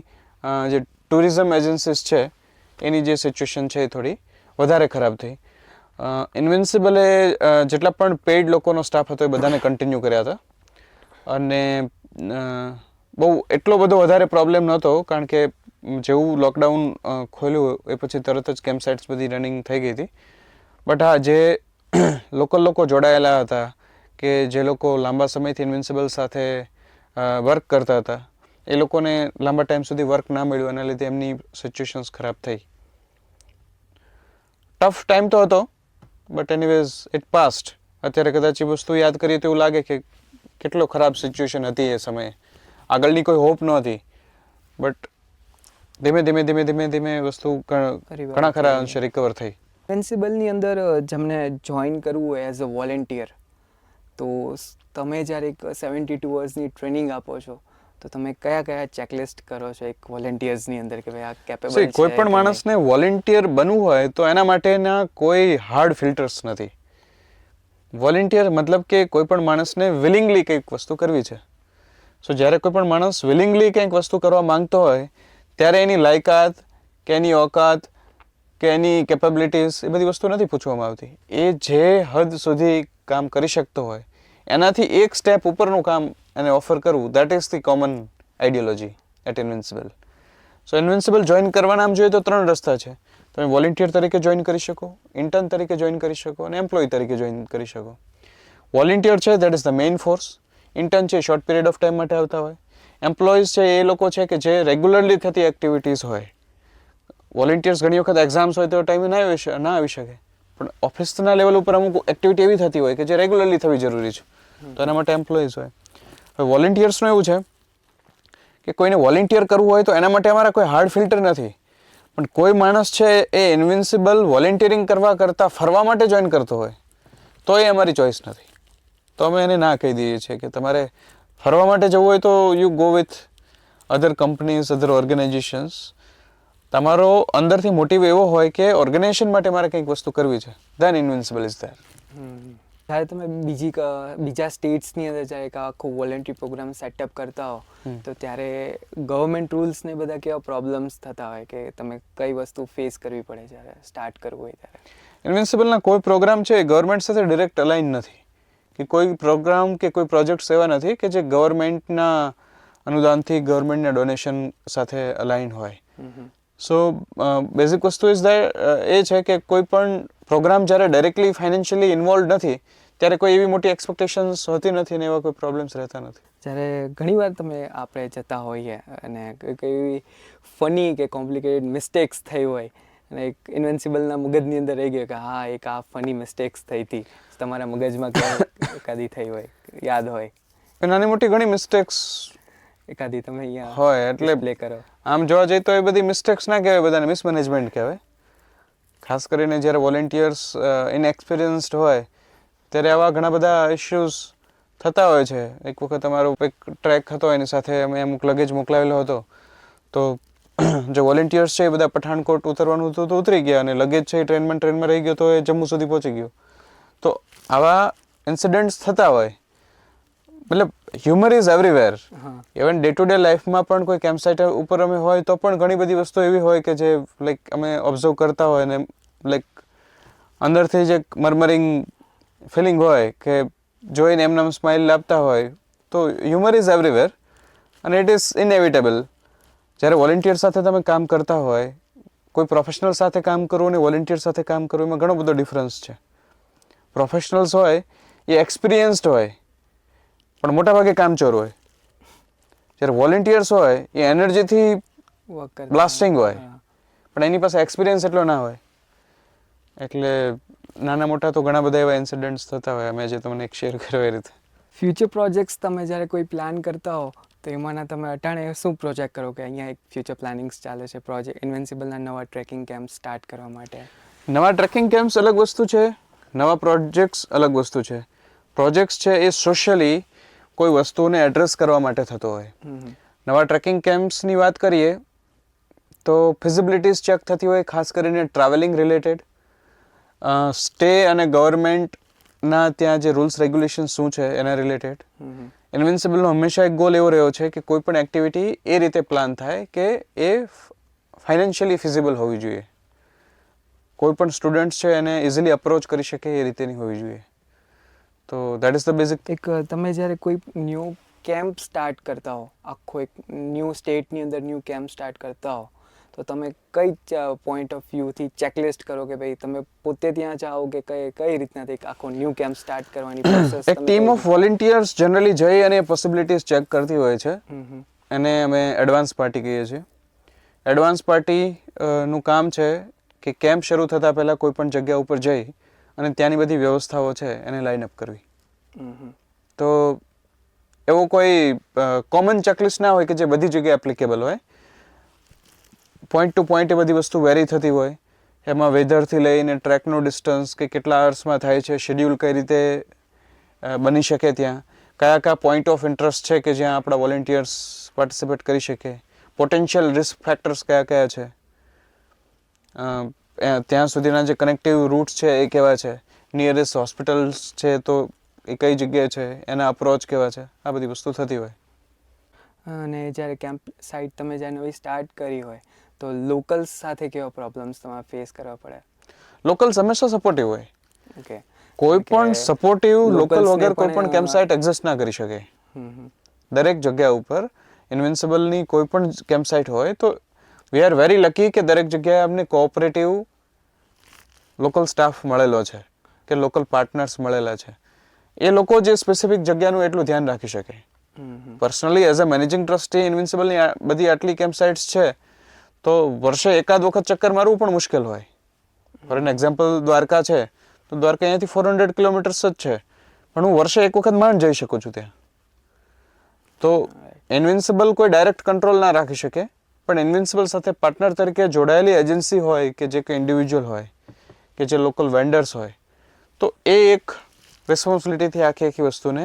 જે ટુરિઝમ એજન્સીસ છે એની જે સિચ્યુએશન છે એ થોડી વધારે ખરાબ થઈ. ઇન્વિન્સિબલે જેટલા પણ પેઇડ લોકોનો સ્ટાફ હતો એ બધાને કન્ટિન્યુ કર્યા હતા. અને બહુ એટલો બધો વધારે પ્રોબ્લેમ નહોતો કારણ કે જેવું લોકડાઉન ખોલ્યું એ પછી તરત જ કેમ્પ સાઇટ્સ બધી રનિંગ થઈ ગઈ હતી. બટ હા, જે લોકલ લોકો જોડાયેલા હતા કે જે લોકો લાંબા સમયથી ઇન્વિન્સિબલ સાથે વર્ક કરતા હતા એ લોકોને લાંબા ટાઈમ સુધી વર્ક ના મળ્યું, એના લીધે એમની સિચ્યુએશન્સ ખરાબ થઈ. ટફ ટાઈમ તો હતો બટ એનીવેઝ ઇટ પાસ્ટ. અત્યારે કદાચ એ વસ્તુ યાદ કરીએ તો એવું લાગે કે કેટલો ખરાબ સિચ્યુએશન હતી એ સમયે. આગળની કોઈ હોપ નહોતી બટ ધીમે ધીમે ધીમે ધીમે ધીમે વસ્તુ ઘણા ખરા અંશે રિકવર થઈ. ઇન્વિન્સિબલની અંદર જેમને જોઈન કરવું હોય એઝ અ વોલેન્ટિયર, તો તમે જ્યારે એક 72 અવર્સની ટ્રેનિંગ આપો છો તો તમે કયા કયા ચેકલિસ્ટ કરો છો એક વોલેન્ટિયર્સની અંદર કે ભાઈ આ કેપેબલ છે? કોઈ પણ માણસને વોલેન્ટિયર બનવું હોય તો એના માટેના કોઈ હાર્ડ ફિલ્ટર્સ નથી. વોલેન્ટિયર મતલબ કે કોઈ પણ માણસને વિલિંગલી કંઈક વસ્તુ કરવી છે. સો જ્યારે કોઈ પણ માણસ વિલિંગલી કંઈક વસ્તુ કરવા માંગતો હોય ત્યારે એની લાયકાત કે એની ઓકાત કે એની કેપેબિલિટીઝ એ બધી વસ્તુ નથી પૂછવામાં આવતી. એ જે હદ સુધી કામ કરી શકતો હોય એનાથી એક સ્ટેપ ઉપરનું કામ એને ઓફર કરવું, that is the common ideology at invincible. So invincible join કરવાના આમ જોઈએ તો 3 રસ્તા છે. તમે વોલેન્ટિયર તરીકે જોઈન કરી શકો, ઇન્ટર્ન તરીકે જોઈન કરી શકો અને એમ્પ્લોય તરીકે જોઈન કરી શકો. વોલેન્ટિયર છે that is the main force. Intern છે શોર્ટ પીરિયડ ઓફ ટાઈમ માટે આવતા હોય. એમ્પ્લોઈઝ છે એ લોકો છે કે જે રેગ્યુલરલી થતી એક્ટિવિટીઝ હોય. વોલેન્ટિયર્સ ઘણી વખત એક્ઝામ્સ હોય તો ટાઈમે ના આવી શકે, પણ ઓફિસના લેવલ ઉપર અમુક એક્ટિવિટી એવી થતી હોય કે જે રેગ્યુલરલી થવી જરૂરી છે, તો એના માટે એમ્પ્લોઈઝ હોય. હવે વોલેન્ટિયર્સનું એવું છે કે કોઈને વોલેન્ટિયર કરવું હોય તો એના માટે અમારા કોઈ હાર્ડ ફિલ્ટર નથી. પણ કોઈ માણસ છે એ ઇન્વિન્સિબલ વોલેન્ટિયરિંગ કરવા કરતાં ફરવા માટે જોઈન કરતો હોય તો એ અમારી ચોઈસ નથી. તો અમે એને ના કહી દઈએ છીએ કે તમારે ફરવા માટે જવું હોય તો you go with other companies, other organisations. તમારો અંદરથી મોટિવ એવો હોય કે ઓર્ગેનાઇઝેશન માટે મારે કંઈક વસ્તુ કરવી છે, ધેન ઇન્વિન્સિબલ ઇઝ ધેર. જ્યારે તમે બીજા સ્ટેટ્સની અંદર જ્યારે એક આખો વોલેન્ટરી પ્રોગ્રામ સેટઅપ કરતા હો તો ત્યારે ગવર્મેન્ટ રૂલ્સ ને બધા કેવા પ્રોબ્લેમ્સ થતા હોય કે તમે કઈ વસ્તુ ફેસ કરવી પડે જ્યારે સ્ટાર્ટ કરવું હોય ત્યારે? ઇન્વિન્સિબલના કોઈ પ્રોગ્રામ છે એ ગવર્મેન્ટ સાથે ડિરેક્ટ અલાઇન નથી, કે કોઈ પ્રોગ્રામ કે કોઈ પ્રોજેક્ટ્સ એવા નથી કે જે ગવર્મેન્ટના અનુદાનથી ગવર્મેન્ટના ડોનેશન સાથે અલાઇન હોય. સો બેઝિક વસ્તુ એ છે કે કોઈ પણ પ્રોગ્રામ જ્યારે ડાયરેક્ટલી ફાઇનાન્શિયલી ઇન્વોલ્વ નથી ત્યારે કોઈ એવી મોટી એક્સપેક્ટેશન્સ હોતી નથી ને એવા કોઈ પ્રોબ્લેમ્સ રહેતા નથી. જ્યારે ઘણીવાર તમે આપણે જતા હોઈએ અને કંઈક એવી ફની કે કોમ્પ્લિકેટેડ મિસ્ટેક્સ થઈ હોય અને એક ઇન્વેન્સિબલના મગજની અંદર રહી ગયો કે હા એક આ ફની મિસ્ટેક્સ થઈ હતી, તમારા મગજમાં એકાદી થઈ હોય, યાદ હોય નાની મોટી ઘણી મિસ્ટેક્સ એકાદી તમે અહીંયા હોય. એટલે પ્લે કરો. આમ જોવા જઈએ તો એ બધી મિસ્ટેક્સ ના કહેવાય, બધાને મિસમેનેજમેન્ટ કહેવાય. ખાસ કરીને જ્યારે વોલેન્ટિયર્સ ઇનએક્સપિરિયન્સ્ડ હોય ત્યારે આવા ઘણા બધા ઇશ્યુઝ થતા હોય છે. એક વખત અમારો એક ટ્રેક હતો, એની સાથે અમે અમુક લગેજ મોકલાવેલો હતો. તો જે વોલેન્ટિયર્સ છે એ બધા પઠાણકોટ ઉતરવાનું હતું તો ઉતરી ગયા, અને લગેજ છે એ ટ્રેનમાં રહી ગયો તો એ જમ્મુ સુધી પહોંચી ગયો. તો આવા ઇન્સિડન્ટ્સ થતા હોય. મતલબ humour is everywhere. Even day to day લાઈફમાં પણ કોઈ કેમ્પ સાઇટ ઉપર અમે હોય તો પણ ઘણી બધી વસ્તુ એવી હોય કે જે લાઈક અમે ઓબ્ઝર્વ કરતા હોય ને લાઈક અંદરથી જ એક મર્મરિંગ ફિલિંગ હોય કે જોઈને એમને સ્માઇલ આપતા હોય. તો હ્યુમર ઇઝ એવરીવેર અને ઇટ ઇઝ ઇનએવિટેબલ. જ્યારે વોલેન્ટિયર સાથે તમે કામ કરતા હોય, કોઈ પ્રોફેશનલ સાથે કામ કરવું અને વોલેન્ટિયર સાથે કામ કરવું એમાં ઘણો બધો ડિફરન્સ છે. પ્રોફેશનલ્સ હોય એ એક્સપિરિયન્સ્ડ હોય પણ મોટાભાગે કામચોર હોય. જ્યારે વોલેન્ટિયર્સ હોય એ એનર્જીથી બ્લાસ્ટિંગ હોય પણ એની પાસે એક્સપિરિયન્સ એટલો ના હોય. એટલે નાના મોટા તો ઘણા બધા એવા ઇન્સિડન્ટ્સ થતા હોય. અમે જે તમને એક શેર કર્યો એ રીતે. ફ્યુચર પ્રોજેક્ટ્સ તમે જ્યારે કોઈ પ્લાન કરતા હો તો એમાંના તમે અટાણે શું પ્રોજેક્ટ કરો કે અહીંયા એક ફ્યુચર પ્લાનિંગ્સ ચાલે છે પ્રોજેક્ટ ઇન્વેન્સિબલના નવા ટ્રેકિંગ કેમ્પ સ્ટાર્ટ કરવા માટે? નવા ટ્રેકિંગ કેમ્પ્સ અલગ વસ્તુ છે, નવા પ્રોજેક્ટ્સ અલગ વસ્તુ છે. પ્રોજેક્ટ્સ છે એ સોશિયલી કોઈ વસ્તુને એડ્રેસ કરવા માટે થતો હોય. નવા ટ્રેકિંગ કેમ્પ્સની વાત કરીએ તો ફિઝિબિલિટીઝ ચેક થતી હોય, ખાસ કરીને ટ્રાવેલિંગ રિલેટેડ, સ્ટે અને ગવર્મેન્ટના ત્યાં જે રૂલ્સ રેગ્યુલેશન શું છે એના રિલેટેડ. ઇન્વિન્સિબલનો હંમેશા એક ગોલ એવો રહ્યો છે કે કોઈ પણ એક્ટિવિટી એ રીતે પ્લાન થાય કે એ ફાઇનાન્શિયલી ફિઝિબલ હોવી જોઈએ. કોઈ પણ સ્ટુડન્ટ છે એને ઇઝીલી અપ્રોચ કરી શકે એ રીતેની હોવી જોઈએ. તો દેટ ઇઝ ધ બેઝિક. એક તમે જ્યારે કોઈ ન્યૂ કેમ્પ સ્ટાર્ટ કરતા હો, આખો એક ન્યૂ સ્ટેટની અંદર ન્યૂ કેમ્પ સ્ટાર્ટ કરતા હો તો તમે કઈ પોઈન્ટ ઓફ વ્યૂથી ચેકલિસ્ટ કરો કે ભાઈ તમે પોતે ત્યાં જાઓ કે કઈ રીતના એક આખો ન્યૂ કેમ્પ સ્ટાર્ટ કરવાની પ્રોસેસ? એક ટીમ ઓફ વોલેન્ટિયર્સ જનરલી જઈ અને પોસિબિલિટીઝ ચેક કરતી હોય છે. એને અમે એડવાન્સ પાર્ટી કહીએ છીએ. એડવાન્સ પાર્ટી નું કામ છે કે કેમ્પ શરૂ થતાં પહેલાં કોઈ પણ જગ્યા ઉપર જઈ અને ત્યાંની બધી વ્યવસ્થાઓ છે એને લાઇન અપ કરવી. તો એવો કોઈ કોમન ચેકલિસ્ટ ના હોય કે જે બધી જગ્યાએ એપ્લિકેબલ હોય. પોઈન્ટ ટુ પોઈન્ટ એ બધી વસ્તુ વેરી થતી હોય. એમાં વેધરથી લઈને ટ્રેકનું ડિસ્ટન્સ કે કેટલા અવર્સમાં થાય છે, શેડ્યુલ કઈ રીતે બની શકે, ત્યાં કયા કયા પોઈન્ટ ઓફ ઇન્ટરેસ્ટ છે કે જ્યાં આપણા વોલેન્ટિયર્સ પાર્ટિસિપેટ કરી શકે, પોટેન્શિયલ રિસ્ક ફેક્ટર્સ કયા કયા છે, ત્યાં સુધીના જે કનેક્ટિવ રૂટ્સ છે એ કેવા છે, નિયરેસ્ટ હોસ્પિટલ્સ છે તો એ કઈ જગ્યાએ છે, એના અપ્રોચ કેવા છે, આ બધી વસ્તુ થતી હોય. અને જ્યારે કેમ્પ સાઇટ તમે જ્યારે નવી સ્ટાર્ટ કરી હોય તો લોકલ્સ સાથે કેવા પ્રોબ્લેમ્સ તમારે ફેસ કરવા પડે? લોકલ્સ હંમેશા સપોર્ટિવ હોય. ઓકે. કોઈ પણ સપોર્ટિવ લોકલ વગર કોઈ પણ કેમ્પ સાઇટ એક્ઝિસ્ટ ના કરી શકે. દરેક જગ્યા ઉપર ઇન્વિન્સિબલની કોઈ પણ કેમ્પ સાઇટ હોય તો વી આર વેરી લકી કે દરેક જગ્યાએ અમને કોઓપરેટિવ લોકલ સ્ટાફ મળેલો છે કે લોકલ પાર્ટનર્સ મળેલા છે. એ લોકો જે સ્પેસિફિક જગ્યાનું એટલું ધ્યાન રાખી શકે. Personally as a managing trustee ઇન્વિન્સિબલની બધી આટલી કેમ્પ સાઇટ્સ છે તો વર્ષે એકાદ વખત ચક્કર મારવું પણ મુશ્કેલ હોય. ફોર એન એક્ઝામ્પલ દ્વારકા છે તો દ્વારકા અહીંયાથી 400 કિલોમીટર્સ જ છે પણ હું વર્ષે એક વખત માંડ જઈ શકું છું ત્યાં. તો ઇન્વિન્સિબલ કોઈ ડાયરેક્ટ કંટ્રોલ ના રાખી શકે પણ ઇન્વિન્સિબલ સાથે પાર્ટનર તરીકે જોડાયેલી એજન્સી હોય કે જે કોઈ ઇન્ડિવિજ્યુઅલ હોય કે જે લોકલ વેન્ડર્સ હોય તો એ એક રિસ્પોન્સિબિલિટીથી આખી વસ્તુને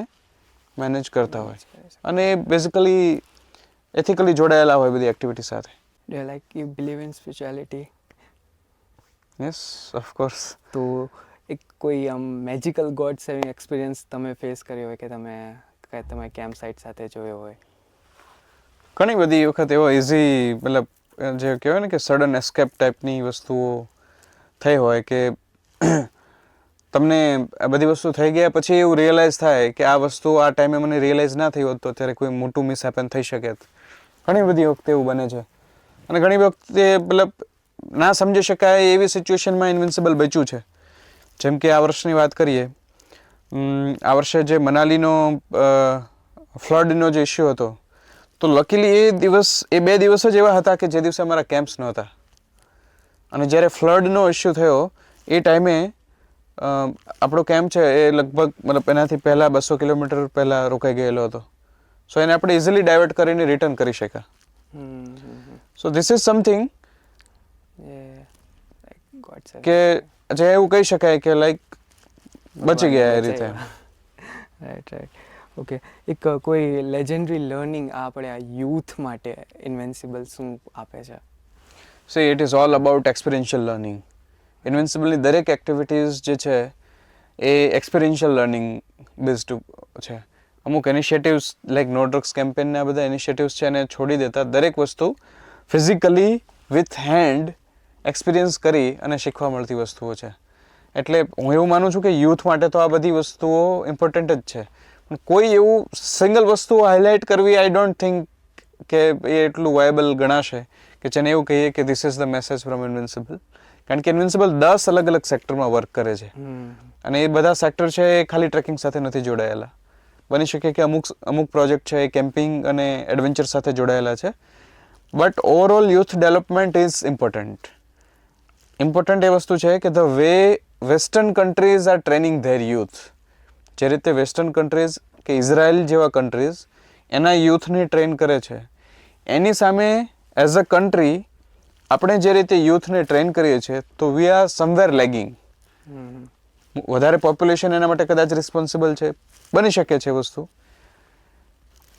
મેનેજ કરતા હોય અને બેઝિકલી એથિકલી જોડાયેલા હોય બધી એક્ટિવિટી સાથે. Do you like you believe in spirituality? Yes of course. તો એક કોઈ મેજિકલ ગોડ સેવિંગ એક્સપિરિયન્સ તમે ફેસ કર્યો હોય કે તમે કેમ્પ સાઇટ સાથે જોયો હોય? ઘણી બધી વખત એવો ઇઝી મતલબ જે કહેવાય ને કે સડન એસ્કેપ ટાઈપની વસ્તુઓ થઈ હોય કે તમને આ બધી વસ્તુ થઈ ગયા પછી એવું રિયલાઇઝ થાય કે આ વસ્તુ આ ટાઈમે મને રિયલાઇઝ ના થઈ હોત તો ત્યારે કોઈ મોટું મિસ હેપન થઈ શકે. ઘણી બધી વખતે એવું બને છે અને ઘણી વખતે મતલબ ના સમજી શકાય એવી સિચ્યુએશનમાં ઇન્વિન્સિબલ બચ્યું છે. જેમ કે આ વર્ષની વાત કરીએ આ વર્ષે જે મનાલીનો ફ્લડનો જે ઇસ્યુ હતો, તો લકીલી એ 2 દિવસ જ એવા હતા કે જે દિવસે અમારા કેમ્પ્સ નહોતા. અને જ્યારે ફ્લડનો ઇસ્યુ થયો એ ટાઈમે આપણો કેમ્પ છે એ લગભગ મતલબ એનાથી પહેલાં 200 કિલોમીટર પહેલાં રોકાઈ ગયેલો હતો. સો એને આપણે ઇઝીલી ડાયવર્ટ કરીને રિટર્ન કરી શક્યા. સો ધીસ ઇઝ સમથિંગ કે જે એવું કહી શકાય કે લાઈક બચી ગયા એ રીતે. રાઈટ. ઓકે, એક કોઈ લેજેન્ડરી લર્નિંગ આપણે આ યુથ માટે ઇન્વેન્સિબલ શું આપે છે? See it is all about experiential learning. ઇન્વેન્સિબલની દરેક એક્ટિવિટીઝ જે છે એ એક્સપિરિયન્શિયલ લર્નિંગ બેઝડ છે. અમુક ઇનિશિયેટિવ્સ લાઈક નો ડ્રગ્સ કેમ્પેનને આ બધા ઇનિશિયેટિવ્સ છે એને છોડી દેતા દરેક વસ્તુ ફિઝિકલી વિથ હેન્ડ એક્સપિરિયન્સ કરી અને શીખવા મળતી વસ્તુઓ છે. એટલે હું એવું માનું છું કે યુથ માટે તો આ બધી વસ્તુઓ ઇમ્પોર્ટન્ટ જ છે. પણ કોઈ એવું સિંગલ વસ્તુ હાઇલાઇટ કરવી આઈ ડોન્ટ થિંક કે એ એટલું વાયબલ ગણાશે કે જેને એવું કહીએ કે this is the message from invincible. કારણ કે ઇન્વિન્સિબલ 10 અલગ અલગ સેક્ટરમાં વર્ક કરે છે અને એ બધા સેક્ટર છે એ ખાલી ટ્રેકિંગ સાથે નથી જોડાયેલા. બની શકે કે અમુક પ્રોજેક્ટ છે એ કેમ્પિંગ અને એડવેન્ચર સાથે જોડાયેલા છે. But overall youth development is important એ વસ્તુ છે કે the way western countries are training their youth. જે રીતે વેસ્ટર્ન કન્ટ્રીઝ કે ઇઝરાયલ જેવા કન્ટ્રીઝ એના યુથને ટ્રેન કરે છે, એની સામે એઝ અ કન્ટ્રી આપણે જે રીતે યુથને ટ્રેન કરીએ છીએ તો વી આર સમવેર લેગિંગ. વધારે પોપ્યુલેશન એના માટે કદાચ રિસ્પોન્સિબલ છે, બની શકે છે વસ્તુ,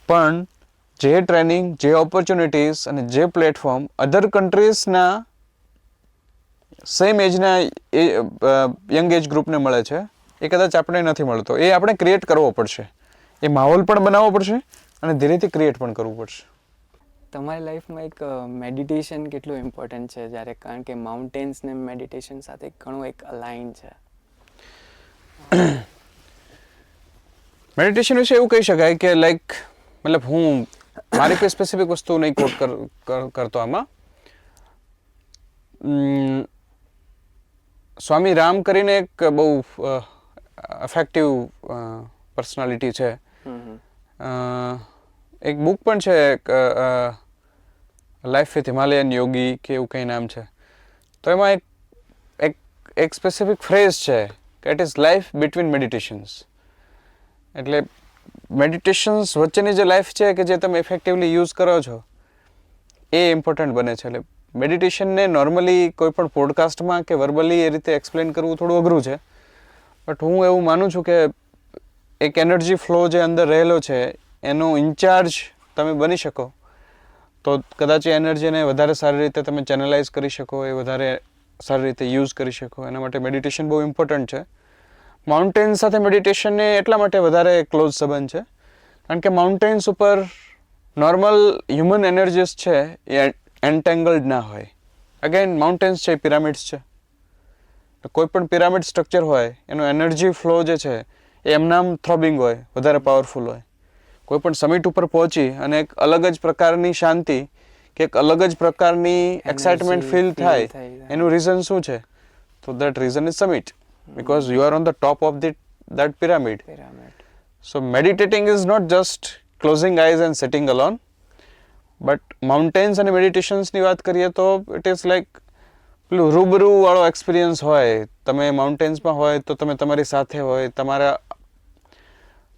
પણ જે ટ્રેનિંગ, જે ઓપોર્ચ્યુનિટીઝ અને જે પ્લેટફોર્મ અધર કન્ટ્રીઝના સેમ એજના યંગ એજ ગ્રુપને મળે છે એ કદાચ આપણે નથી મળતો. એ આપણે ક્રિએટ કરવો પડશે, એ માહોલ પણ બનાવવો પડશે અને ધીરેથી ક્રિએટ પણ કરવું પડશે. તમારી લાઈફમાં એક મેડિટેશન કેટલું ઇમ્પોર્ટન્ટ છે જ્યારે, કારણ કે માઉન્ટેન્સ ને મેડિટેશન સાથે ઘણું એક અલાઇન છે? મેડિટેશન વિશે એવું કહી શકાય કે લાઈક મતલબ હું મારી કોઈ સ્પેસિફિક વસ્તુ નહીં કોટ કરતો આમાં. સ્વામી રામ કરીને એક બહુ અફેક્ટિવ પર્સનાલિટી છે. એક બુક પણ છે લાઈફ વિથ હિમાલયન યોગી કે એવું કંઈ નામ છે. તો એમાં એક સ્પેસિફિક ફ્રેઝ છે કે ઇટ ઇઝ લાઈફ બિટવીન મેડિટેશન્સ. એટલે મેડિટેશન્સ વચ્ચેની જે લાઈફ છે કે જે તમે ઇફેક્ટિવલી યુઝ કરો છો એ ઇમ્પોર્ટન્ટ બને છે. એટલે મેડિટેશનને નોર્મલી કોઈ પણ પોડકાસ્ટમાં કે વર્બલી એ રીતે એક્સપ્લેન કરવું થોડું અઘરું છે. બટ હું એવું માનું છું કે એક એનર્જી ફ્લો જે અંદર રહેલો છે એનો ઇન્ચાર્જ તમે બની શકો તો કદાચ એ એનર્જીને વધારે સારી રીતે તમે ચેનલાઇઝ કરી શકો, એ વધારે સારી રીતે યુઝ કરી શકો. એના માટે મેડિટેશન બહુ ઇમ્પોર્ટન્ટ છે. માઉન્ટેન્સ સાથે મેડિટેશનને એટલા માટે વધારે ક્લોઝ સંબંધ છે કારણ કે માઉન્ટેન્સ ઉપર નોર્મલ હ્યુમન એનર્જીસ છે એ એન્ટેંગલ્ડ ના હોય. અગેન માઉન્ટેન્સ છે, પિરામિડ્સ છે. કોઈ પણ પિરામિડ સ્ટ્રક્ચર હોય એનો એનર્જી ફ્લો જે છે એ એમનામ થ્રોબિંગ હોય, વધારે પાવરફુલ હોય. કોઈ પણ સમિટ ઉપર પહોંચી અને એક અલગ જ પ્રકારની શાંતિ કે એક અલગ જ પ્રકારની એક્સાઇટમેન્ટ ફીલ થાય એનું રીઝન શું છે? તો that reason is summit, because you are on the top of that pyramid. So meditating is not just closing eyes and sitting alone, but mountains and meditations ની વાત કરીએ તો it is like પેલું રૂબરૂ વાળો એક્સપિરિયન્સ હોય. તમે માઉન્ટેન્સમાં હોય તો તમે તમારી સાથે હોય,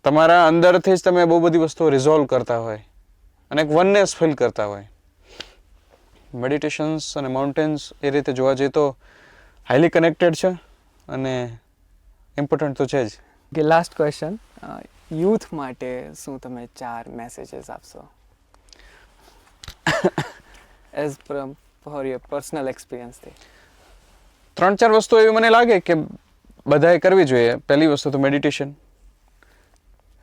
તમારા અંદરથી જ તમે બહુ બધી વસ્તુઓ રિઝોલ્વ કરતા હોય અને એક વનનેસ ફીલ કરતા હોય. મેડિટેશન્સ અને માઉન્ટેન્સ એ રીતે જોવા જઈએ તો હાઈલી કનેક્ટેડ છે અને ઇમ્પોર્ટન્ટ તો છે જ. કે લાસ્ટ ક્વેશ્ચન, યુથ માટે શું તમે 4 મેસેજીસ આપશો એઝ ફોર યોર પર્સનલ એક્સપિરિયન્સથી? 3-4 વસ્તુ એવી મને લાગે કે બધાએ કરવી જોઈએ. પહેલી વસ્તુ તો મેડિટેશન.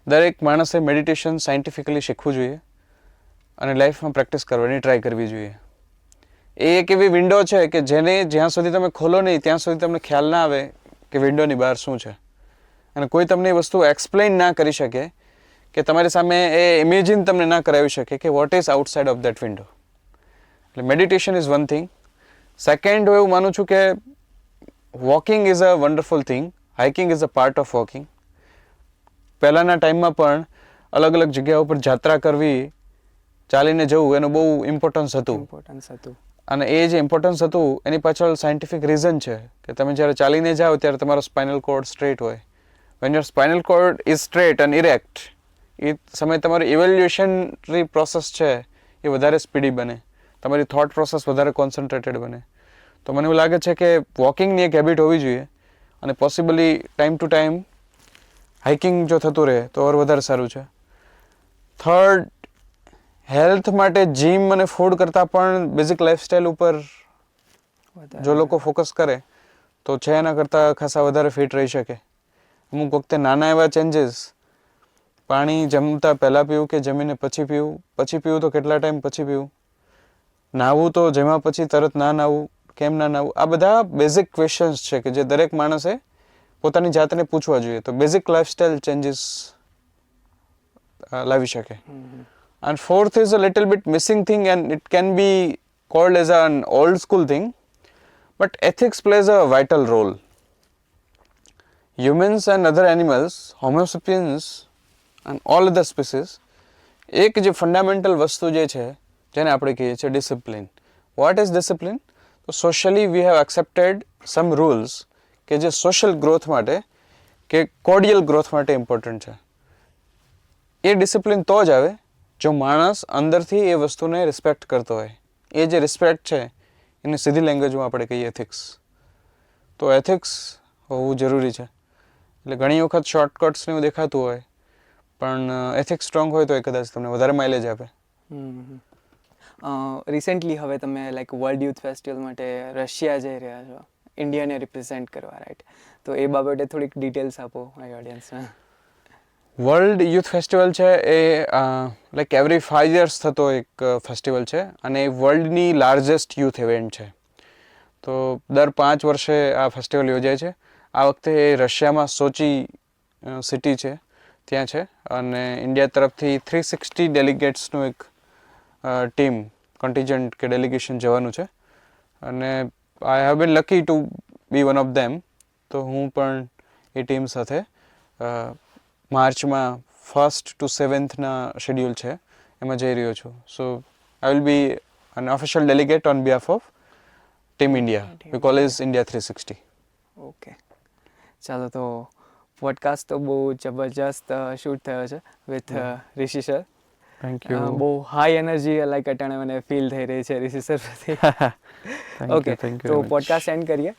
દરેક માણસે મેડિટેશન સાયન્ટિફિકલી શીખવું જોઈએ અને લાઈફમાં પ્રેક્ટિસ કરવાની ટ્રાય કરવી જોઈએ. એ એક એવી વિન્ડો છે કે જેને જ્યાં સુધી તમે ખોલો નહીં ત્યાં સુધી તમને ખ્યાલ ના આવે કે વિન્ડોની બહાર શું છે, અને કોઈ તમને એ વસ્તુ એક્સપ્લેન ના કરી શકે કે તમારી સામે એ ઇમેજિન તમને ના કરાવી શકે કે what is outside of that window. એટલે meditation is one thing. Second, હું એવું માનું છું કે walking is a wonderful thing. Hiking is a part of walking. પહેલાંના ટાઈમમાં પણ અલગ અલગ જગ્યાઓ પર જાત્રા કરવી, ચાલીને જવું એનું બહુ ઇમ્પોર્ટન્સ હતું. અને એ જે ઇમ્પોર્ટન્સ હતું એની પાછળ સાયન્ટિફિક રીઝન છે કે તમે જ્યારે ચાલીને જાઓ ત્યારે તમારો સ્પાઇનલ કોર્ડ સ્ટ્રેટ હોય. When your spinal cord is straight and erect, એ સમયે તમારી ઇવેલ્યુએશનરી પ્રોસેસ છે એ વધારે સ્પીડી બને, તમારી થોટ પ્રોસેસ વધારે કોન્સન્ટ્રેટેડ બને. તો મને એવું લાગે છે કે વોકિંગની એક હેબિટ હોવી જોઈએ અને possibly time to time hiking જો થતું રહે તો ઓર વધારે સારું છે. થર્ડ, હેલ્થ માટે જીમ અને ફૂડ કરતાં પણ બેઝિક લાઇફસ્ટાઇલ ઉપર જો લોકો ફોકસ કરે તો છે એના કરતાં ખાસા વધારે ફિટ રહી શકે. અમુક વખતે નાના એવા ચેન્જીસ, પાણી જમતા પહેલાં પીવું કે જમીને પછી પીવું તો કેટલા ટાઈમ પછી પીવું, નાહવું તો જમ્યા પછી તરત ના નાહવું, કેમ ના નાહવું, આ બધા બેઝિક ક્વેશ્ચન્સ છે કે જે દરેક માણસે પોતાની જાતને પૂછવા જોઈએ. તો બેઝિક લાઇફસ્ટાઇલ ચેન્જીસ લાવી શકે. And fourth is a little bit missing thing, and it can be called as an old school thing, but ethics plays a vital role. Humans and other animals, Homo sapiens and all other species, એક જે fundamental વસ્તુ જે છે જેને આપણે કહીએ છીએ discipline. What is discipline? તો socially we have accepted some rules કે જે સોશિયલ ગ્રોથ માટે કે કોર્ડિયલ ગ્રોથ માટે ઇમ્પોર્ટન્ટ છે. એ ડિસિપ્લિન તો જ આવે જો માણસ અંદરથી એ વસ્તુને રિસ્પેક્ટ કરતો હોય. એ જે રિસ્પેક્ટ છે એને સીધી લેંગ્વેજમાં આપણે કહીએ એથિક્સ. તો એથિક્સ હોવું જરૂરી છે. એટલે ઘણી વખત શોર્ટકટ્સને એવું દેખાતું હોય પણ એથિક્સ સ્ટ્રોંગ હોય તો એ કદાચ તમને વધારે માઇલેજ આપે. રિસેન્ટલી હવે તમે લાઈક વર્લ્ડ યુથ ફેસ્ટિવલ માટે રશિયા જઈ રહ્યા છો, ઇન્ડિયાને રિપ્રેઝેન્ટ કરવા, રાઈટ? તો એ બાબતે થોડીક ડિટેલ્સ આપો મારી ઓડિયન્સને. વર્લ્ડ યુથ ફેસ્ટિવલ છે એ લાઈક એવરી 5 years થતો એક ફેસ્ટિવલ છે અને એ વર્લ્ડની લાર્જેસ્ટ યુથ ઇવેન્ટ છે. તો દર 5 વર્ષે આ ફેસ્ટિવલ યોજાય છે. આ વખતે એ રશિયામાં સોચી સિટી છે ત્યાં છે અને ઇન્ડિયા તરફથી 360 ડેલિગેટ્સનું એક ટીમ કન્ટિજન્ટ કે ડેલિગેશન જવાનું છે અને I have been lucky to be one of them. તો હું પણ એ ટીમ સાથે માર્ચમાં 1st to 7th શેડ્યુલ છે એમાં જઈ રહ્યો છું. So I will be an official delegate on behalf of team India. We call is India 360. Okay, ચાલો. તો પોડકાસ્ટ તો બહુ જબરજસ્ત શૂટ થયો છે with Rishi sir. Thank you. બહુ હાઈ એનર્જી લાઈક અટાણે મને ફીલ થઈ રહી છે રિષિ સર પરથી. ઓકે, તો પોડકાસ્ટ એન્ડ કરીએ.